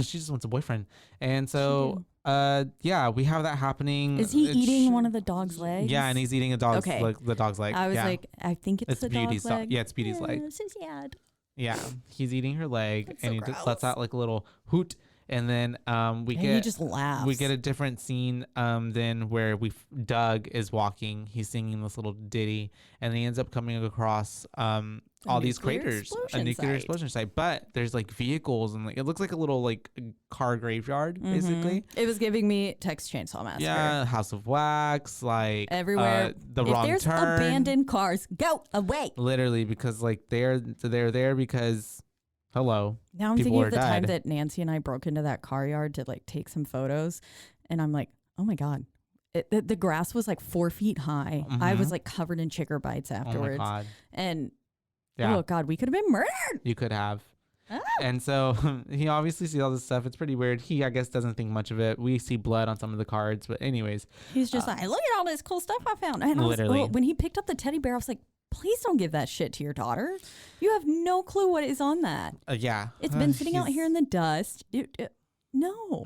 she just wants a boyfriend. And so we have that happening. Is he eating one of the dog's legs? Yeah, and he's eating a dog's the dog's leg. I was like, I think it's the Beauty's dog's leg. Yeah, it's Beauty's leg. So sad. Yeah, he's eating her leg, That's and so he gross. just lets out like a little hoot. And then he just laughs. We get a different scene then where Doug is walking. He's singing this little ditty, and he ends up coming across all these craters, a nuclear explosion site. But there's like vehicles and like it looks like a little like car graveyard basically. It was giving me Texas Chainsaw Massacre. Yeah, House of Wax, like everywhere. The wrong there's turn. Abandoned cars, go away. Literally, because like they're there because. Hello. Now I'm thinking of the time that Nancy and I broke into that car yard to like take some photos, and I'm like, oh my god, the grass was like 4 feet high. I was like covered in chicker bites afterwards. Oh my god. And oh god, we could have been murdered. You could have. And so he obviously sees all this stuff. It's pretty weird. He, I guess, doesn't think much of it. We see blood on some of the cards, but anyways, he's just like, look at all this cool stuff I found. And literally, when he picked up the teddy bear, I was like, please don't give that shit to your daughter. You have no clue what is on that. Yeah. It's been sitting out here in the dust. No.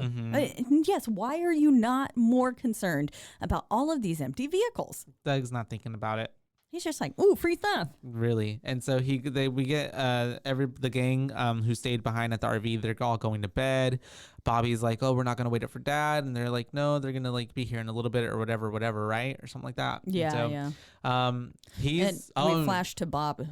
Yes, why are you not more concerned about all of these empty vehicles? Doug's not thinking about it. He's just like, ooh, free stuff. Really. And so we get the gang who stayed behind at the RV, they're all going to bed. Bobby's like, oh, we're not going to wait up for Dad. And they're like, no, they're going to like be here in a little bit or whatever, right? Or something like that. Yeah, we flash to Bob.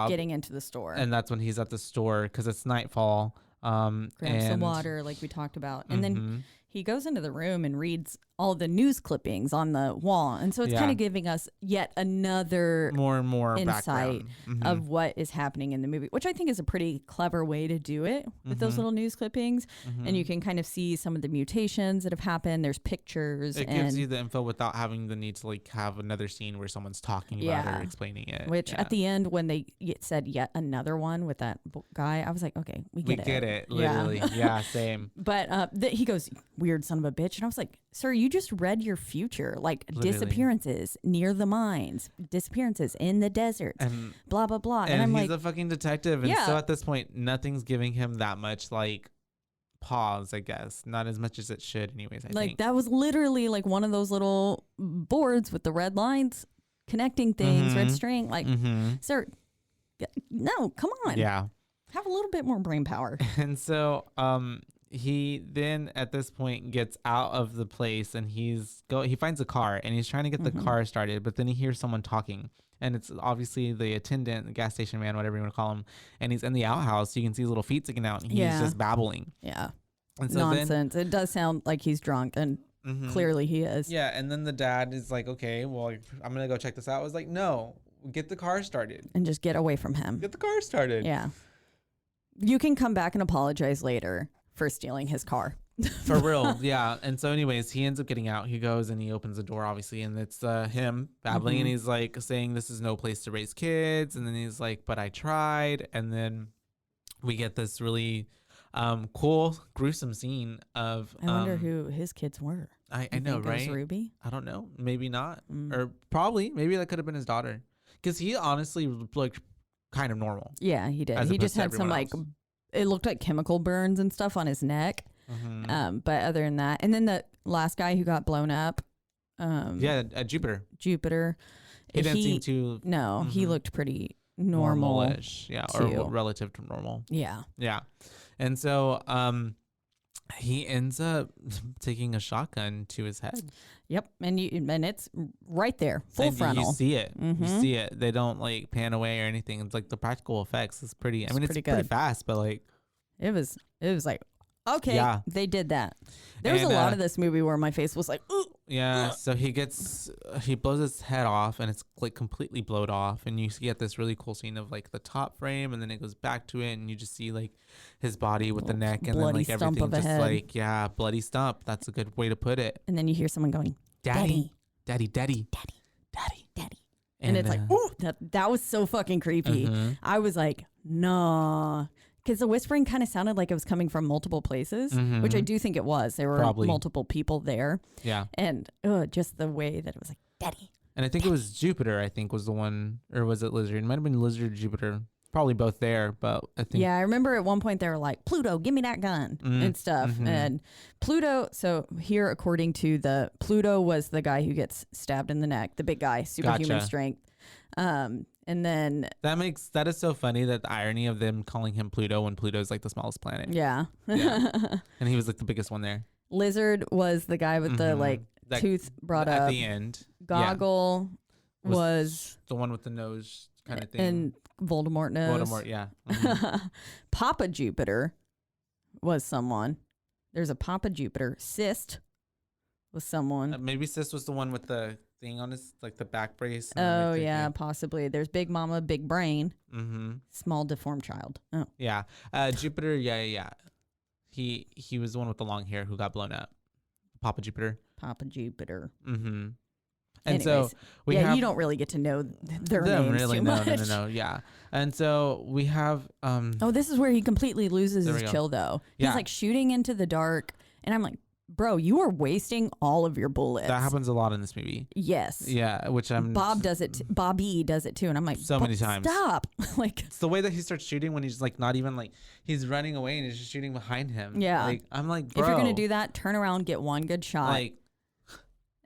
Getting into the store. And that's when he's at the store because it's nightfall. Grabs some water like we talked about. And then he goes into the room and reads all the news clippings on the wall. And so it's kind of giving us yet another more and more insight of what is happening in the movie, which I think is a pretty clever way to do it with those little news clippings. And you can kind of see some of the mutations that have happened. There's pictures. It gives you the info without having the need to like have another scene where someone's talking about it or explaining it. Which at the end, when they said yet another one with that guy, I was like, okay, we get it. Literally. Yeah, same. But he goes, weird son of a bitch. And I was like, sir, you just read your future. Like disappearances near the mines, disappearances in the desert, and blah, blah, blah. And I'm he's like, a fucking detective. And so at this point, nothing's giving him that much like pause, I guess. Not as much as it should anyways, I think. That was literally like one of those little boards with the red lines connecting things, red string. Like, sir, no, come on. Yeah. Have a little bit more brain power. And so he then at this point gets out of the place and he finds a car and he's trying to get the car started, but then he hears someone talking. And it's obviously the attendant, the gas station man, whatever you want to call him. And he's in the outhouse. You can see his little feet sticking out and he's just babbling. Yeah. And so nonsense. It does sound like he's drunk, and clearly he is. Yeah. And then the dad is like, okay, well, I'm going to go check this out. I was like, no, get the car started. And just get away from him. Get the car started. Yeah. You can come back and apologize later for stealing his car. For real. Yeah. And so anyways, he ends up getting out. He goes and he opens the door, obviously, and it's him babbling and he's like saying this is no place to raise kids. And then he's like, but I tried. And then we get this really cool, gruesome scene of I wonder who his kids were. I know, right? It was Ruby? I don't know. Maybe not. Or probably. Maybe that could have been his daughter. Because he honestly looked kind of normal. Yeah, he did. He just had some it looked like chemical burns and stuff on his neck. But other than that, and then the last guy who got blown up, Jupiter. He didn't seem to. No, he looked pretty normal-ish, or relative to normal. Yeah. And so, he ends up taking a shotgun to his head. Yep, and it's right there, full frontal. You see it. You see it. They don't like pan away or anything. It's like the practical effects is pretty. I mean, it's pretty fast, but like it was like. Okay, they did that. There was a lot of this movie where my face was like, ooh. Yeah, so he blows his head off and it's like completely blowed off. And you get this really cool scene of like the top frame and then it goes back to it and you just see like his body with the neck and then like everything just like, bloody stump. That's a good way to put it. And then you hear someone going, Daddy. Daddy. Daddy. Daddy. Daddy. And it's like, ooh, that was so fucking creepy. I was like, nah. Because the whispering kind of sounded like it was coming from multiple places, which I do think it was. There were multiple people there. Yeah. And just the way that it was like, Daddy. And I think it was Jupiter, I think, was the one, or was it Lizard? It might have been Lizard or Jupiter. Probably both there, but I think. Yeah, I remember at one point they were like, Pluto, give me that gun and stuff. And Pluto, so here, according to Pluto was the guy who gets stabbed in the neck, the big guy, superhuman strength. And then that is so funny, that the irony of them calling him Pluto when Pluto's like the smallest planet. Yeah. And he was like the biggest one there. Lizard was the guy with the like tooth brought up at the end. Goggle was the one with the nose kind of thing. And Voldemort nose. Voldemort, yeah. Papa Jupiter was someone. There's a Papa Jupiter. Cyst was someone. Maybe Cyst was the one with the thing on his, like the back brace. Oh yeah, possibly. There's Big Mama, Big Brain. Small deformed child. Oh yeah. Jupiter. Yeah. He was the one with the long hair who got blown up. Papa Jupiter. And anyways, so we have, you don't really get to know their names really too much. No, yeah. And so we have this is where he completely loses his chill though. He's like shooting into the dark and I'm like, bro, you are wasting all of your bullets. That happens a lot in this movie. Yes. Yeah, which Bobby does it too, and I'm like, so many times. Stop! Like it's the way that he starts shooting when he's like not even like he's running away and he's just shooting behind him. Yeah. Like I'm like, bro, if you're gonna do that, turn around, get one good shot. Like.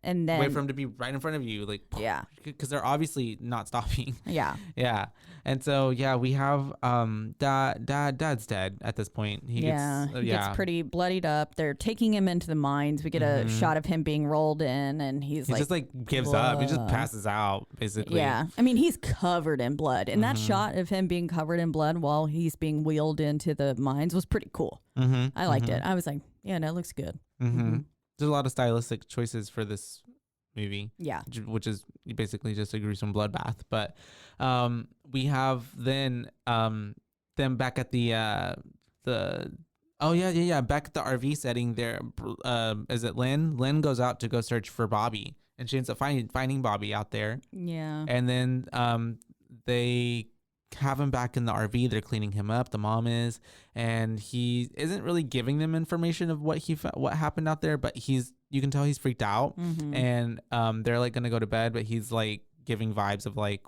And then wait for him to be right in front of you, like because they're obviously not stopping. Yeah. And so we have dad's dead at this point. He gets pretty bloodied up. They're taking him into the mines. We get a shot of him being rolled in, and he like just like gives up. He just passes out basically. Yeah, I mean he's covered in blood, and that shot of him being covered in blood while he's being wheeled into the mines was pretty cool. I liked it. I was like, Yeah, that looks good. Mm-hmm. There's a lot of stylistic choices for this movie. Yeah. Which is basically just a gruesome bloodbath. But we have then them back at the back at the RV setting there. Is it Lynn? Lynn goes out to go search for Bobby, and she ends up finding Bobby out there. Yeah. And then they have him back in the RV. They're cleaning him up. The mom is, and he isn't really giving them information of what happened out there. But you can tell he's freaked out, and they're like gonna go to bed, but he's like giving vibes of like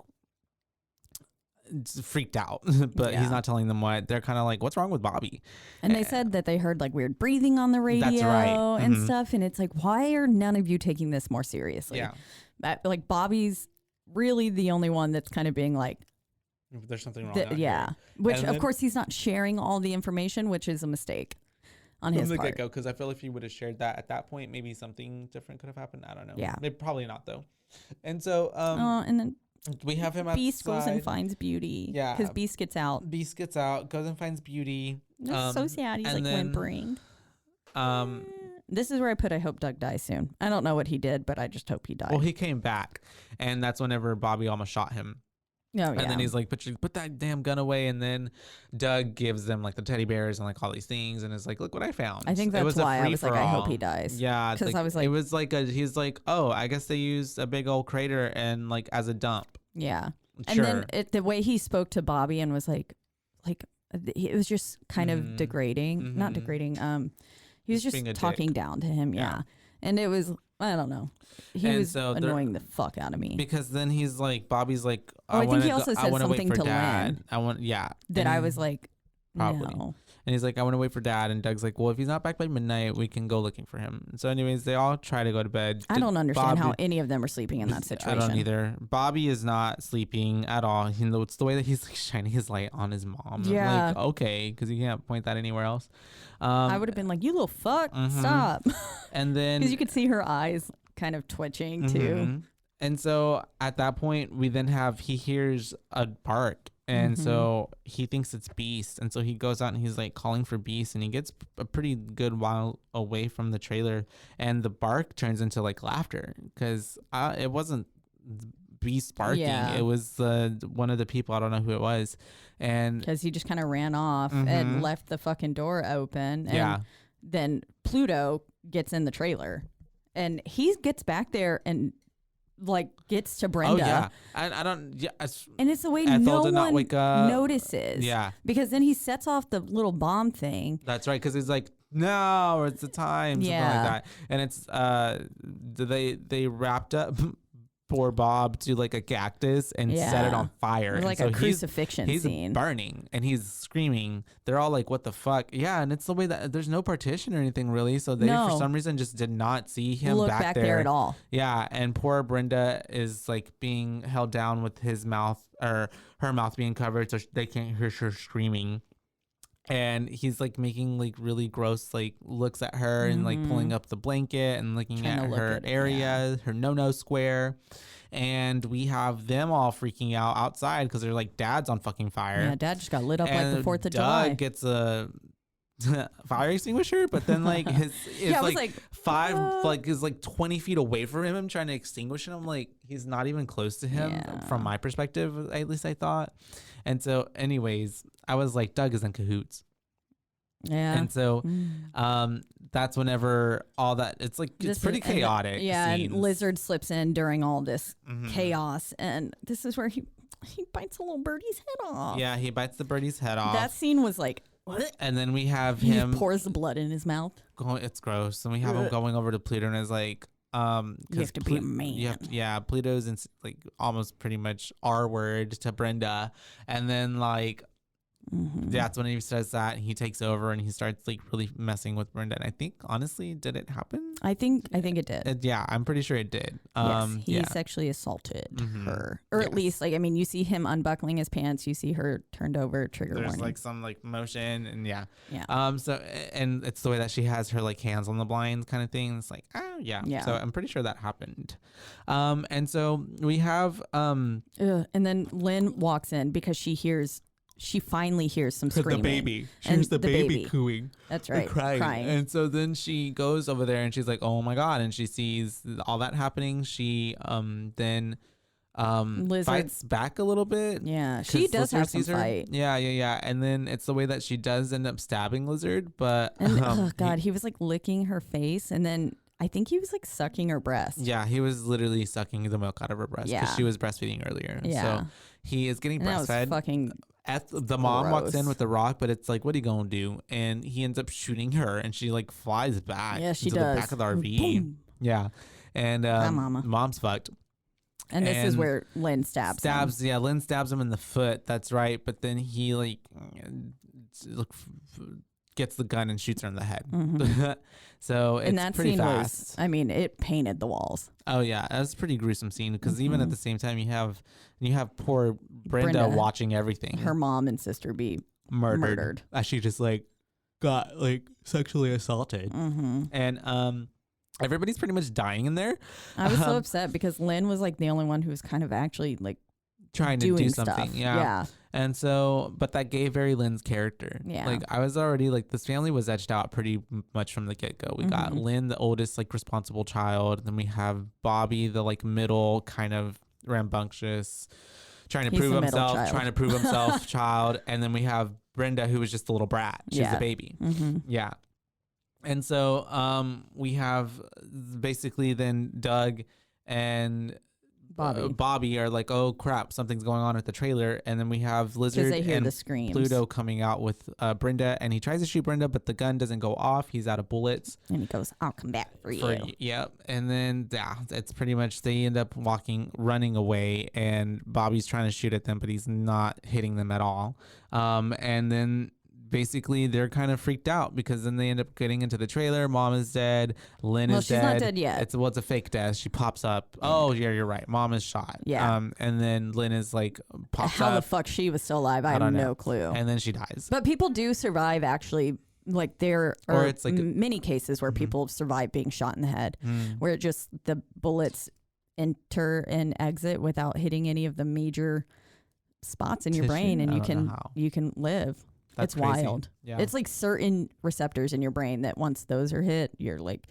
freaked out, but he's not telling them what. They're kind of like, what's wrong with Bobby? And they said that they heard like weird breathing on the radio. That's right. And stuff. And it's like, why are none of you taking this more seriously? Yeah. Like Bobby's really the only one that's kind of being like, there's something wrong. Yeah. Which of course he's not sharing all the information, which is a mistake on his part. Because I feel if he would have shared that at that point, maybe something different could have happened. I don't know. Yeah. Maybe, probably not though. And so and then we have him outside. Beast goes and finds Beauty. Yeah. Because Beast gets out. Beast gets out, goes and finds Beauty. That's so sad. He's like whimpering. This is where I put, I hope Doug dies soon. I don't know what he did, but I just hope he died. Well, he came back, and that's whenever Bobby almost shot him. Oh, yeah. And then he's like, put that damn gun away. And then Doug gives them like the teddy bears and like all these things. And is like, look what I found. I think that's why I was like, I hope he dies. Yeah. Because I was like, it was like, he's like, oh, I guess they used a big old crater and like as a dump. Yeah. Sure. And then the way he spoke to Bobby and was like, it was just kind of degrading, not degrading. He was just talking down to him. Yeah. And it was, I don't know. He was annoying the fuck out of me. Because then he's like, Bobby's like, I think he also said something to Lynn. That I was like, probably. No. And he's like, I want to wait for Dad. And Doug's like, well, if he's not back by midnight, we can go looking for him. So anyways, they all try to go to bed. I don't understand how any of them are sleeping in that situation. I don't either. Bobby is not sleeping at all. It's the way that he's like shining his light on his mom. Yeah. I'm like, okay, because you can't point that anywhere else. I would have been like, you little fuck, stop. And then because you could see her eyes kind of twitching too. And so at that point, he hears a bark. And so he thinks it's Beast. And so he goes out and he's like calling for Beast. And he gets a pretty good while away from the trailer. And the bark turns into like laughter. Because it wasn't Beast barking. Yeah. It was one of the people. I don't know who it was. And because he just kind of ran off and left the fucking door open. And then Pluto gets in the trailer. And he gets back there and like gets to Brenda. Oh yeah, I don't. Yeah, and it's the way no one notices. Yeah, because then he sets off the little bomb thing. That's right, because he's like, no, it's the time, something like that. And it's they wrapped up poor Bob to like a cactus and set it on fire. It's like a crucifixion scene. He's burning and he's screaming. They're all like, what the fuck? Yeah, and it's the way that there's no partition or anything really. So they for some reason just did not see him back there at all. Yeah, and poor Brenda is like being held down with his mouth or her mouth being covered so they can't hear her screaming. And he's like making like really gross like looks at her and like pulling up the blanket and looking at her area, her no square. And we have them all freaking out outside because they're like, Dad's on fucking fire. Yeah, Dad just got lit up like the 4th of July. Doug gets a fire extinguisher, but then like his is is like 20 feet away from him trying to extinguish it. I'm like, he's not even close to him from my perspective, at least I thought. And so anyways, I was like, Doug is in cahoots. Yeah. And so that's whenever all that, it's like, it's pretty chaotic. Yeah. Scenes. And Lizard slips in during all this chaos. And this is where he bites a little birdie's head off. Yeah. He bites the birdie's head off. That scene was like, what? And then we have him. He pours the blood in his mouth. It's gross. And we have him going over to Pluto and is like, you have to be a man. Pluto's in like almost pretty much R word to Brenda. And then like, that's when he says that and he takes over and he starts like really messing with Brenda. And I think honestly, did it happen? I think it did. Yeah, I'm pretty sure it did. Yes, he sexually assaulted her, or at least like, I mean, you see him unbuckling his pants, you see her turned over, trigger warning. There's like some like motion and so and it's the way that she has her like hands on the blinds kind of thing. It's like so I'm pretty sure that happened. And so we have and then Lynn walks in because she hears she finally hears some screaming. The baby. She And hears the baby baby. cooing. That's right. Crying. And so then she goes over there and she's like, oh my God. And she sees all that happening. She then fights back a little bit. Yeah, she does have some fight. Yeah. And then it's the way that she does end up stabbing Lizard. But oh God, he was like licking her face, and then I think he was like sucking her breast. Yeah, he was literally sucking the milk out of her breast because she was breastfeeding earlier. Yeah. So he is getting And that breastfed. was fucking the mom walks in gross. with the rock, but it's like, what are you gonna do? And he ends up shooting her, and she like flies back Yeah, she into does. the back of the RV. Boom. Yeah, and mama. mom's fucked. And this is where Lynn stabs him. Yeah, Lynn stabs him in the foot. That's right. But then he like gets the gun and shoots her in the head. Mm-hmm. So it's And that pretty scene fast. was, I mean, it painted the walls. Oh yeah, that's a pretty gruesome scene because even at the same time you have poor Brenda watching everything. Her mom and sister be murdered. As she just like got like sexually assaulted. And everybody's pretty much dying in there. I was so upset because Lynn was like the only one who was kind of actually like trying to doing do something. stuff. Yeah. And so, but that gave very Lynn's character. Yeah. Like I was already like, this family was edged out pretty much from the get-go. We got Lynn, the oldest, like responsible child. Then we have Bobby, the like middle kind of rambunctious, trying to prove himself child. And then we have Brenda, who was just a little brat. She's the baby. Yeah. And so we have basically then Doug and Bobby are like, oh crap, something's going on at the trailer. And then we have Lizard and the screams. Pluto coming out with Brenda, and he tries to shoot Brenda, but the gun doesn't go off. He's out of bullets. And he goes, I'll come back for you. Yep. And then it's pretty much they end up running away, and Bobby's trying to shoot at them, but he's not hitting them at all. And then basically they're kind of freaked out because then they end up getting into the trailer. Mom is dead. Lynn is dead. Well, she's not dead yet. It's a fake death. She pops up. Oh yeah, you're right. Mom is shot. Yeah. And then Lynn is like pops up. How the fuck she was still alive? I have no clue. And then she dies. But people do survive actually. Like there are it's like many cases where people survive being shot in the head, where just the bullets enter and exit without hitting any of the major spots in your brain, and you can live. That's it's crazy. wild. Yeah. It's like certain receptors in your brain that once those are hit, you're like,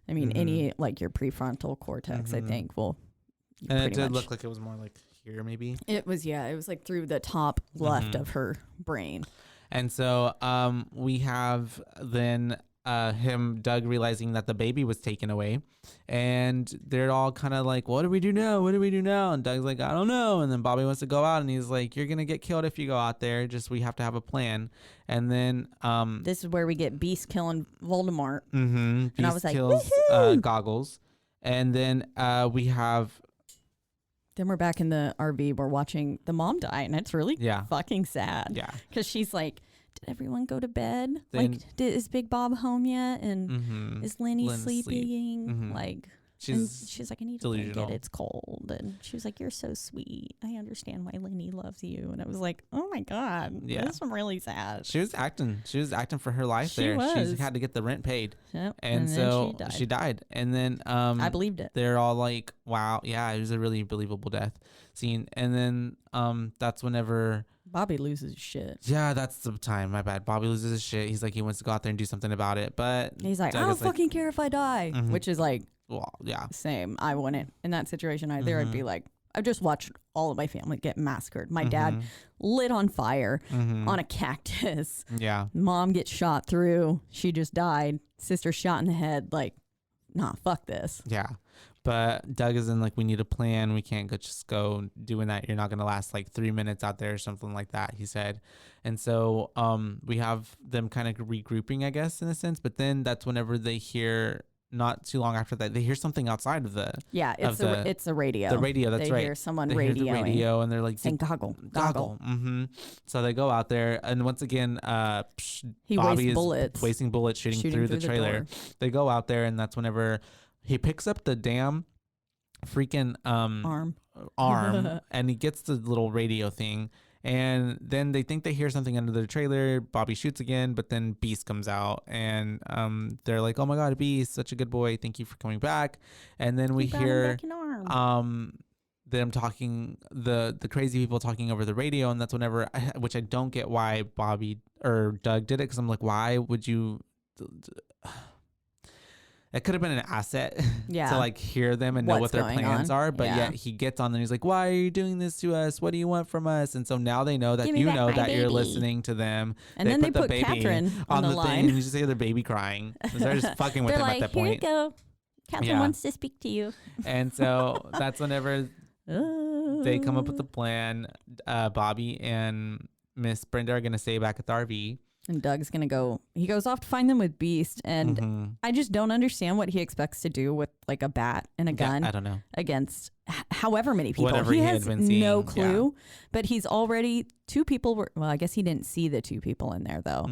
I mean, any like your prefrontal cortex, I think, will. And it did look like it was more like here, maybe. It was like through the top left of her brain. And so we have then Doug realizing that the baby was taken away, and they're all kind of like, what do we do now? What do we do now? And Doug's like, I don't know. And then Bobby wants to go out, and he's like, you're going to get killed if you go out there. Just, we have to have a plan. And then this is where we get Beast killing Voldemort. Beast and I was like, kills Goggles. And then we have. Then we're back in the RV. We're watching the mom die, and it's really fucking sad. Yeah. Because she's like, did everyone go to bed? Then, is Big Bob home yet? And is Lenny sleeping? Like, she's like, I need delusional. a blanket. It's cold. And she was like, you're so sweet. I understand why Lenny loves you. And I was like, oh my God. Yeah. This is really sad. She was acting for her life she there. Was. She had to get the rent paid. Yep. And so she died. And then I believed it. They're all like, wow, yeah, it was a really believable death scene. And then that's whenever Bobby loses his shit. Yeah, that's the time. My bad. Bobby loses his shit. He's like, he wants to go out there and do something about it. But he's like, I don't fucking care if I die. Which is like, well, yeah, same. I wouldn't in that situation either. I'd be like, I've just watched all of my family get massacred. My dad lit on fire on a cactus. Yeah. Mom gets shot through. She just died. Sister shot in the head. Like, nah, fuck this. Yeah. But Doug is in like, we need a plan. We can't just go doing that. You're not going to last like 3 minutes out there or something like that, he said. And so we have them kind of regrouping, I guess, in a sense. But then that's whenever they hear, not too long after that, they hear something outside of the... Yeah, it's a radio. The radio, that's right. They hear someone radioing. Hear the radio, and they're like... saying goggle. So they go out there, and once again, he Bobby is bullets. wasting bullets shooting through the trailer. They go out there, and that's whenever he picks up the damn freaking arm and he gets the little radio thing, and then they think they hear something under the trailer. Bobby shoots again, but then Beast comes out, and they're like, oh my God, Beast, such a good boy, thank you for coming back. And then we hear them talking, the crazy people talking over the radio, and that's whenever, which I don't get why Bobby or Doug did it, because I'm like, why would you? It could have been an asset to like hear them and know what their plans are, but yet he gets on and he's like, why are you doing this to us? What do you want from us? And so now they know that you know that you're listening to them. And then they put the Catherine on the line. Thing, and you just hear their baby crying. They're just fucking with him at that point. Here you go. Catherine wants to speak to you. And so that's whenever they come up with the plan. Bobby and Miss Brenda are going to stay back at the RV. And Doug's going to go, he goes off to find them with Beast. And I just don't understand what he expects to do with like a bat and a gun. I don't know. Against however many people. Whatever he has been seeing, no clue. But he's already, two people were, well, I guess he didn't see the two people in there though.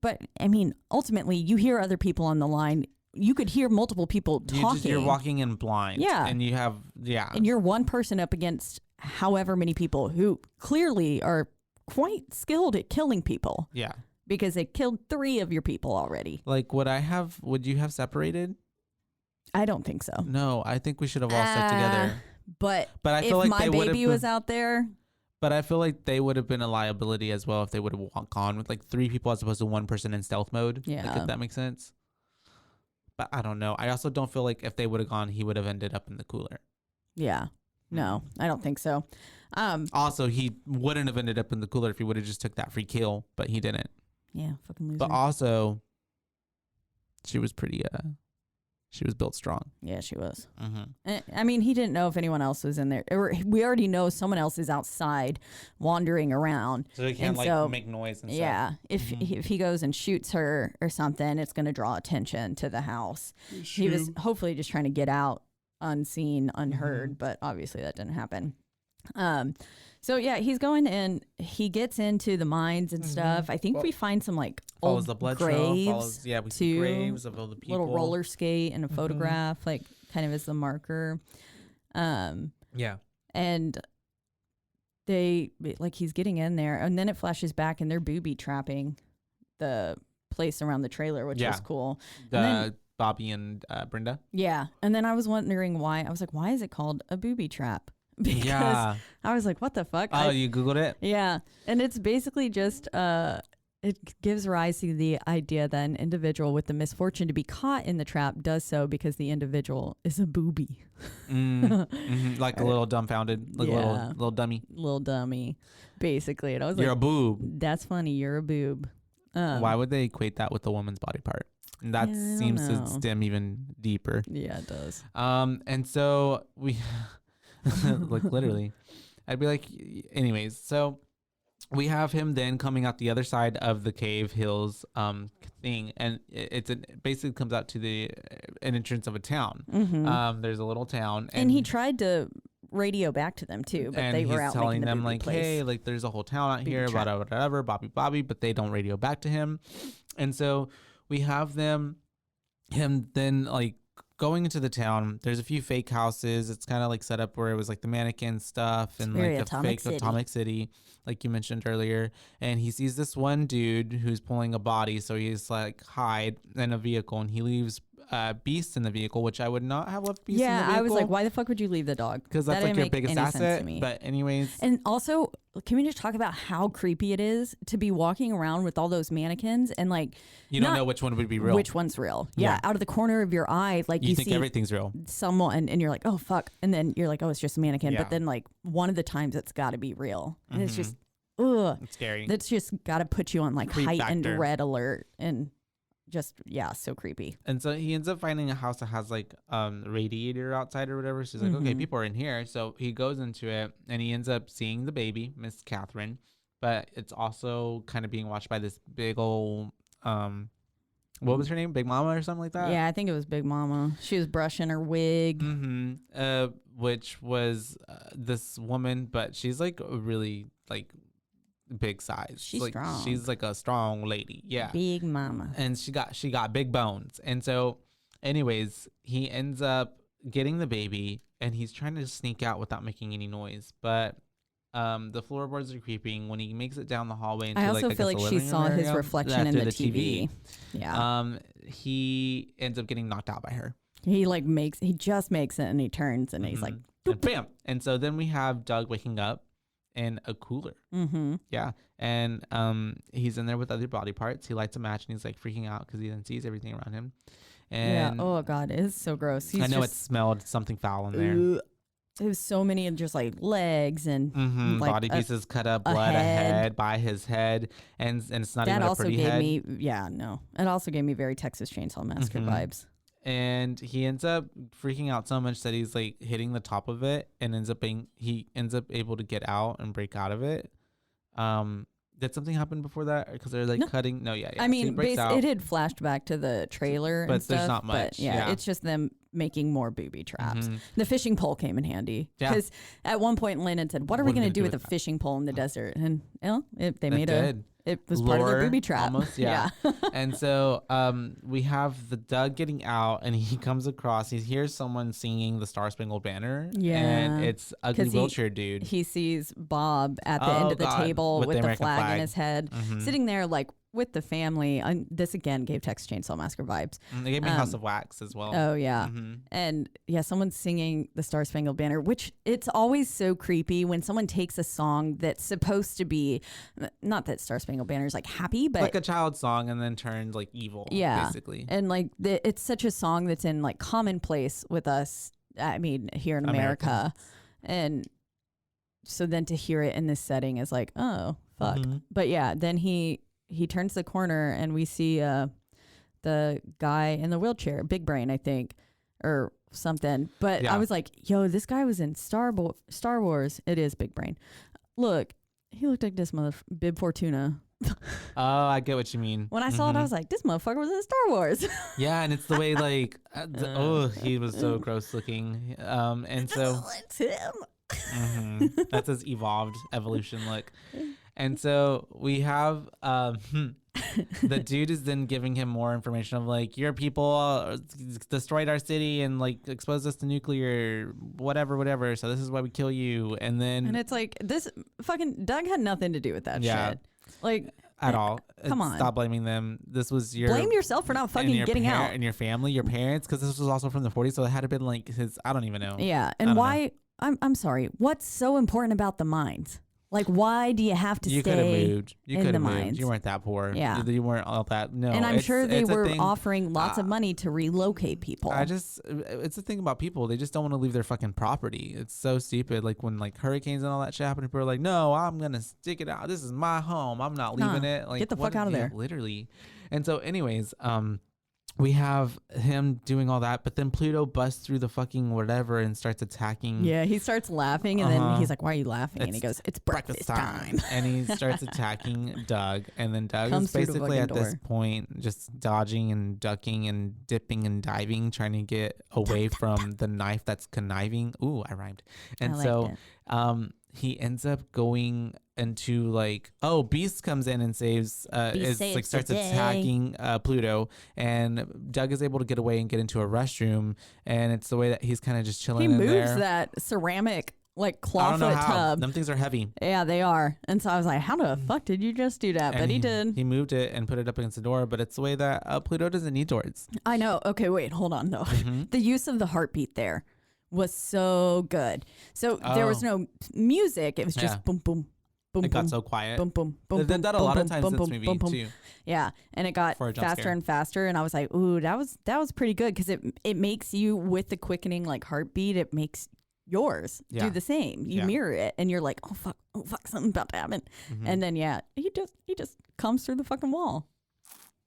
But I mean, ultimately you hear other people on the line. You could hear multiple people talking. You're walking in blind. Yeah. And you have, And you're one person up against however many people who clearly are quite skilled at killing people. Yeah. Because they killed 3 of your people already. Like, would you have separated? I don't think so. No, I think we should have all stuck together. But I if feel like my baby was out there. But I feel like they would have been a liability as well if they would have walked on with like 3 people as opposed to 1 person in stealth mode. Yeah. Like, if that makes sense. But I don't know. I also don't feel like if they would have gone, he would have ended up in the cooler. Yeah. No, I don't think so. Also, he wouldn't have ended up in the cooler if he would have just took that free kill, but he didn't. Yeah, fucking loser. But also, she was pretty, she was built strong. Yeah, she was. I mean, he didn't know if anyone else was in there. We already know someone else is outside wandering around. So he can't make noise and stuff. Yeah, if he goes and shoots her or something, it's going to draw attention to the house. He was hopefully just trying to get out unseen, unheard, but obviously that didn't happen. So yeah, he's going and he gets into the mines and stuff. I think we find some like old the blood graves. Trail. We see graves of all the people. Little roller skate and a photograph, like kind of as the marker. Yeah. And they like he's getting in there, and then it flashes back, and they're booby trapping the place around the trailer, which was cool. Bobby and Brenda. Yeah, and then I was wondering why. I was like, why is it called a booby trap? Because I was like, what the fuck? Oh, you Googled it? Yeah. And it's basically just, it gives rise to the idea that an individual with the misfortune to be caught in the trap does so because the individual is a booby. Like a little dumbfounded, like little dummy. Little dummy, basically. And I was you're like, a boob. That's funny. You're a boob. Why would they equate that with a woman's body part? And that seems to stem even deeper. Yeah, it does. And so we... like literally I'd be like, anyways, so we have him then coming out the other side of the cave hills thing, and it basically comes out to an entrance of a town. There's a little town, and he tried to radio back to them too, but they were out telling making them like, hey, like there's a whole town out here, whatever, Bobby, but they don't radio back to him. And so we have him then like going into the town. There's a few fake houses. It's kind of like set up where it was like the mannequin stuff and like a fake Atomic City, like you mentioned earlier. And he sees this one dude who's pulling a body, so he's like hide in a vehicle, and he leaves Beast in the vehicle, which I would not have left Beast in the vehicle. Yeah, I was like, why the fuck would you leave the dog? Because that's like your biggest asset. But anyways. And also, can we just talk about how creepy it is to be walking around with all those mannequins and like you don't know which one would be real. Which one's real? Yeah, out of the corner of your eye, like you think see everything's real. Someone, and you're like, oh fuck, and then you're like, oh, it's just a mannequin. But then like one of the times it's got to be real, and it's just it's scary. That's just got to put you on like heightened factor. red alert and. Just so creepy. And so he ends up finding a house that has like radiator outside or whatever. So he's like, okay, people are in here. So he goes into it and he ends up seeing the baby, Miss Catherine, but it's also kind of being watched by this big old what was her name? Big Mama or something like that? Yeah, I think it was Big Mama. She was brushing her wig. Which was this woman, but she's like really like big size. She's like, strong. She's like a strong lady. Yeah. Big Mama. And she got big bones. And so anyways, he ends up getting the baby and he's trying to sneak out without making any noise. But the floorboards are creeping when he makes it down the hallway into I also like, feel like she saw his reflection in the TV. Yeah. He ends up getting knocked out by her. He just makes it and he turns and he's like and bam. And so then we have Doug waking up in a cooler. Mm-hmm. Yeah. And he's in there with other body parts. He lights a match and he's like freaking out because he then sees everything around him. And oh God, it is so gross. I know it smelled something foul in there. It was so many just like legs and like body pieces cut up, blood, a head by his head, and it's not that even a also pretty gave head. me it also gave me very Texas Chainsaw Massacre vibes. And he ends up freaking out so much that he's like hitting the top of it, and he ends up able to get out and break out of it. Did something happen before that? Because they're like cutting. No, yeah. I mean, so it had flashed back to the trailer, but and stuff, there's not much. But yeah, it's just them making more booby traps. The fishing pole came in handy because at one point Lynn had said, "What are we going to do with a fishing pole in the desert?" And they made it was part of their booby trap. Almost, yeah. And so we have the Doug getting out, and he comes across. He hears someone singing the Star Spangled Banner. Yeah, and it's ugly wheelchair dude. He sees Bob at the end of the table with the flag in his head, sitting there like with the family. This again gave Texas Chainsaw Massacre vibes. They gave me House of Wax as well. Oh yeah, and yeah, someone's singing the Star Spangled Banner, which it's always so creepy when someone takes a song that's supposed to be, not that Star Spangled Banner is like happy, but like a child song, and then turns like evil. Yeah, basically. And like it's such a song that's in like commonplace with us. I mean, here in America, and so then to hear it in this setting is like, oh fuck. But yeah, then he turns the corner and we see the guy in the wheelchair, Big Brain, I think, or something. But I was like, yo, this guy was in Star Wars. It is Big Brain. Look, he looked like this Bib Fortuna. Oh, I get what you mean. When I saw it, I was like, this motherfucker was in Star Wars. Yeah, and it's the way like, he was so gross looking. And so it's him. That's his evolution look. And so we have the dude is then giving him more information of like, your people destroyed our city and like exposed us to nuclear whatever. So this is why we kill you. And it's like, this fucking Doug had nothing to do with that shit. Like at all. Come on. Stop blaming them. This was blame yourself for not fucking getting out. And your family, your parents, because this was also from the 40s. So it had to been like his, I don't even know. Yeah. And why, I'm sorry. What's so important about the mines? Like, why do you have to stay? You could have moved. You could have moved. You weren't that poor. Yeah. You weren't all that. No. And I'm sure they were offering lots of money to relocate people. It's the thing about people. They just don't want to leave their fucking property. It's so stupid. Like when like hurricanes and all that shit happen, people are like, no, I'm going to stick it out. This is my home. I'm not leaving it. Like, get the fuck out of there. Literally. And so anyways, we have him doing all that, but then Pluto busts through the fucking whatever and starts attacking. Yeah, he starts laughing, and then he's like, "Why are you laughing?" And he goes, "It's breakfast time." And he starts attacking Doug, and then Doug is basically at this point just dodging and ducking and dipping and diving, trying to get away from the knife that's conniving. Ooh, I rhymed. And so he ends up going into like, Beast comes in and saves starts attacking Pluto, and Doug is able to get away and get into a restroom, and it's the way that he's kind of just chilling in there. He moves that ceramic like clawfoot tub. Them things are heavy. Yeah, they are. And so I was like, how the fuck did you just do that? But he did. He moved it and put it up against the door, but it's the way that Pluto doesn't need doors. I know. Okay, wait, hold on though. The use of the heartbeat there was so good. So there was no music. It was just boom, boom. Boom, it got so quiet. Boom, boom, boom. They've done that a lot of times in this movie too. Yeah, and it got faster and faster, and I was like, "Ooh, that was pretty good," because it makes you, with the quickening like heartbeat, it makes yours do the same. You mirror it, and you're like, "Oh fuck, something's about to happen," and then he just comes through the fucking wall,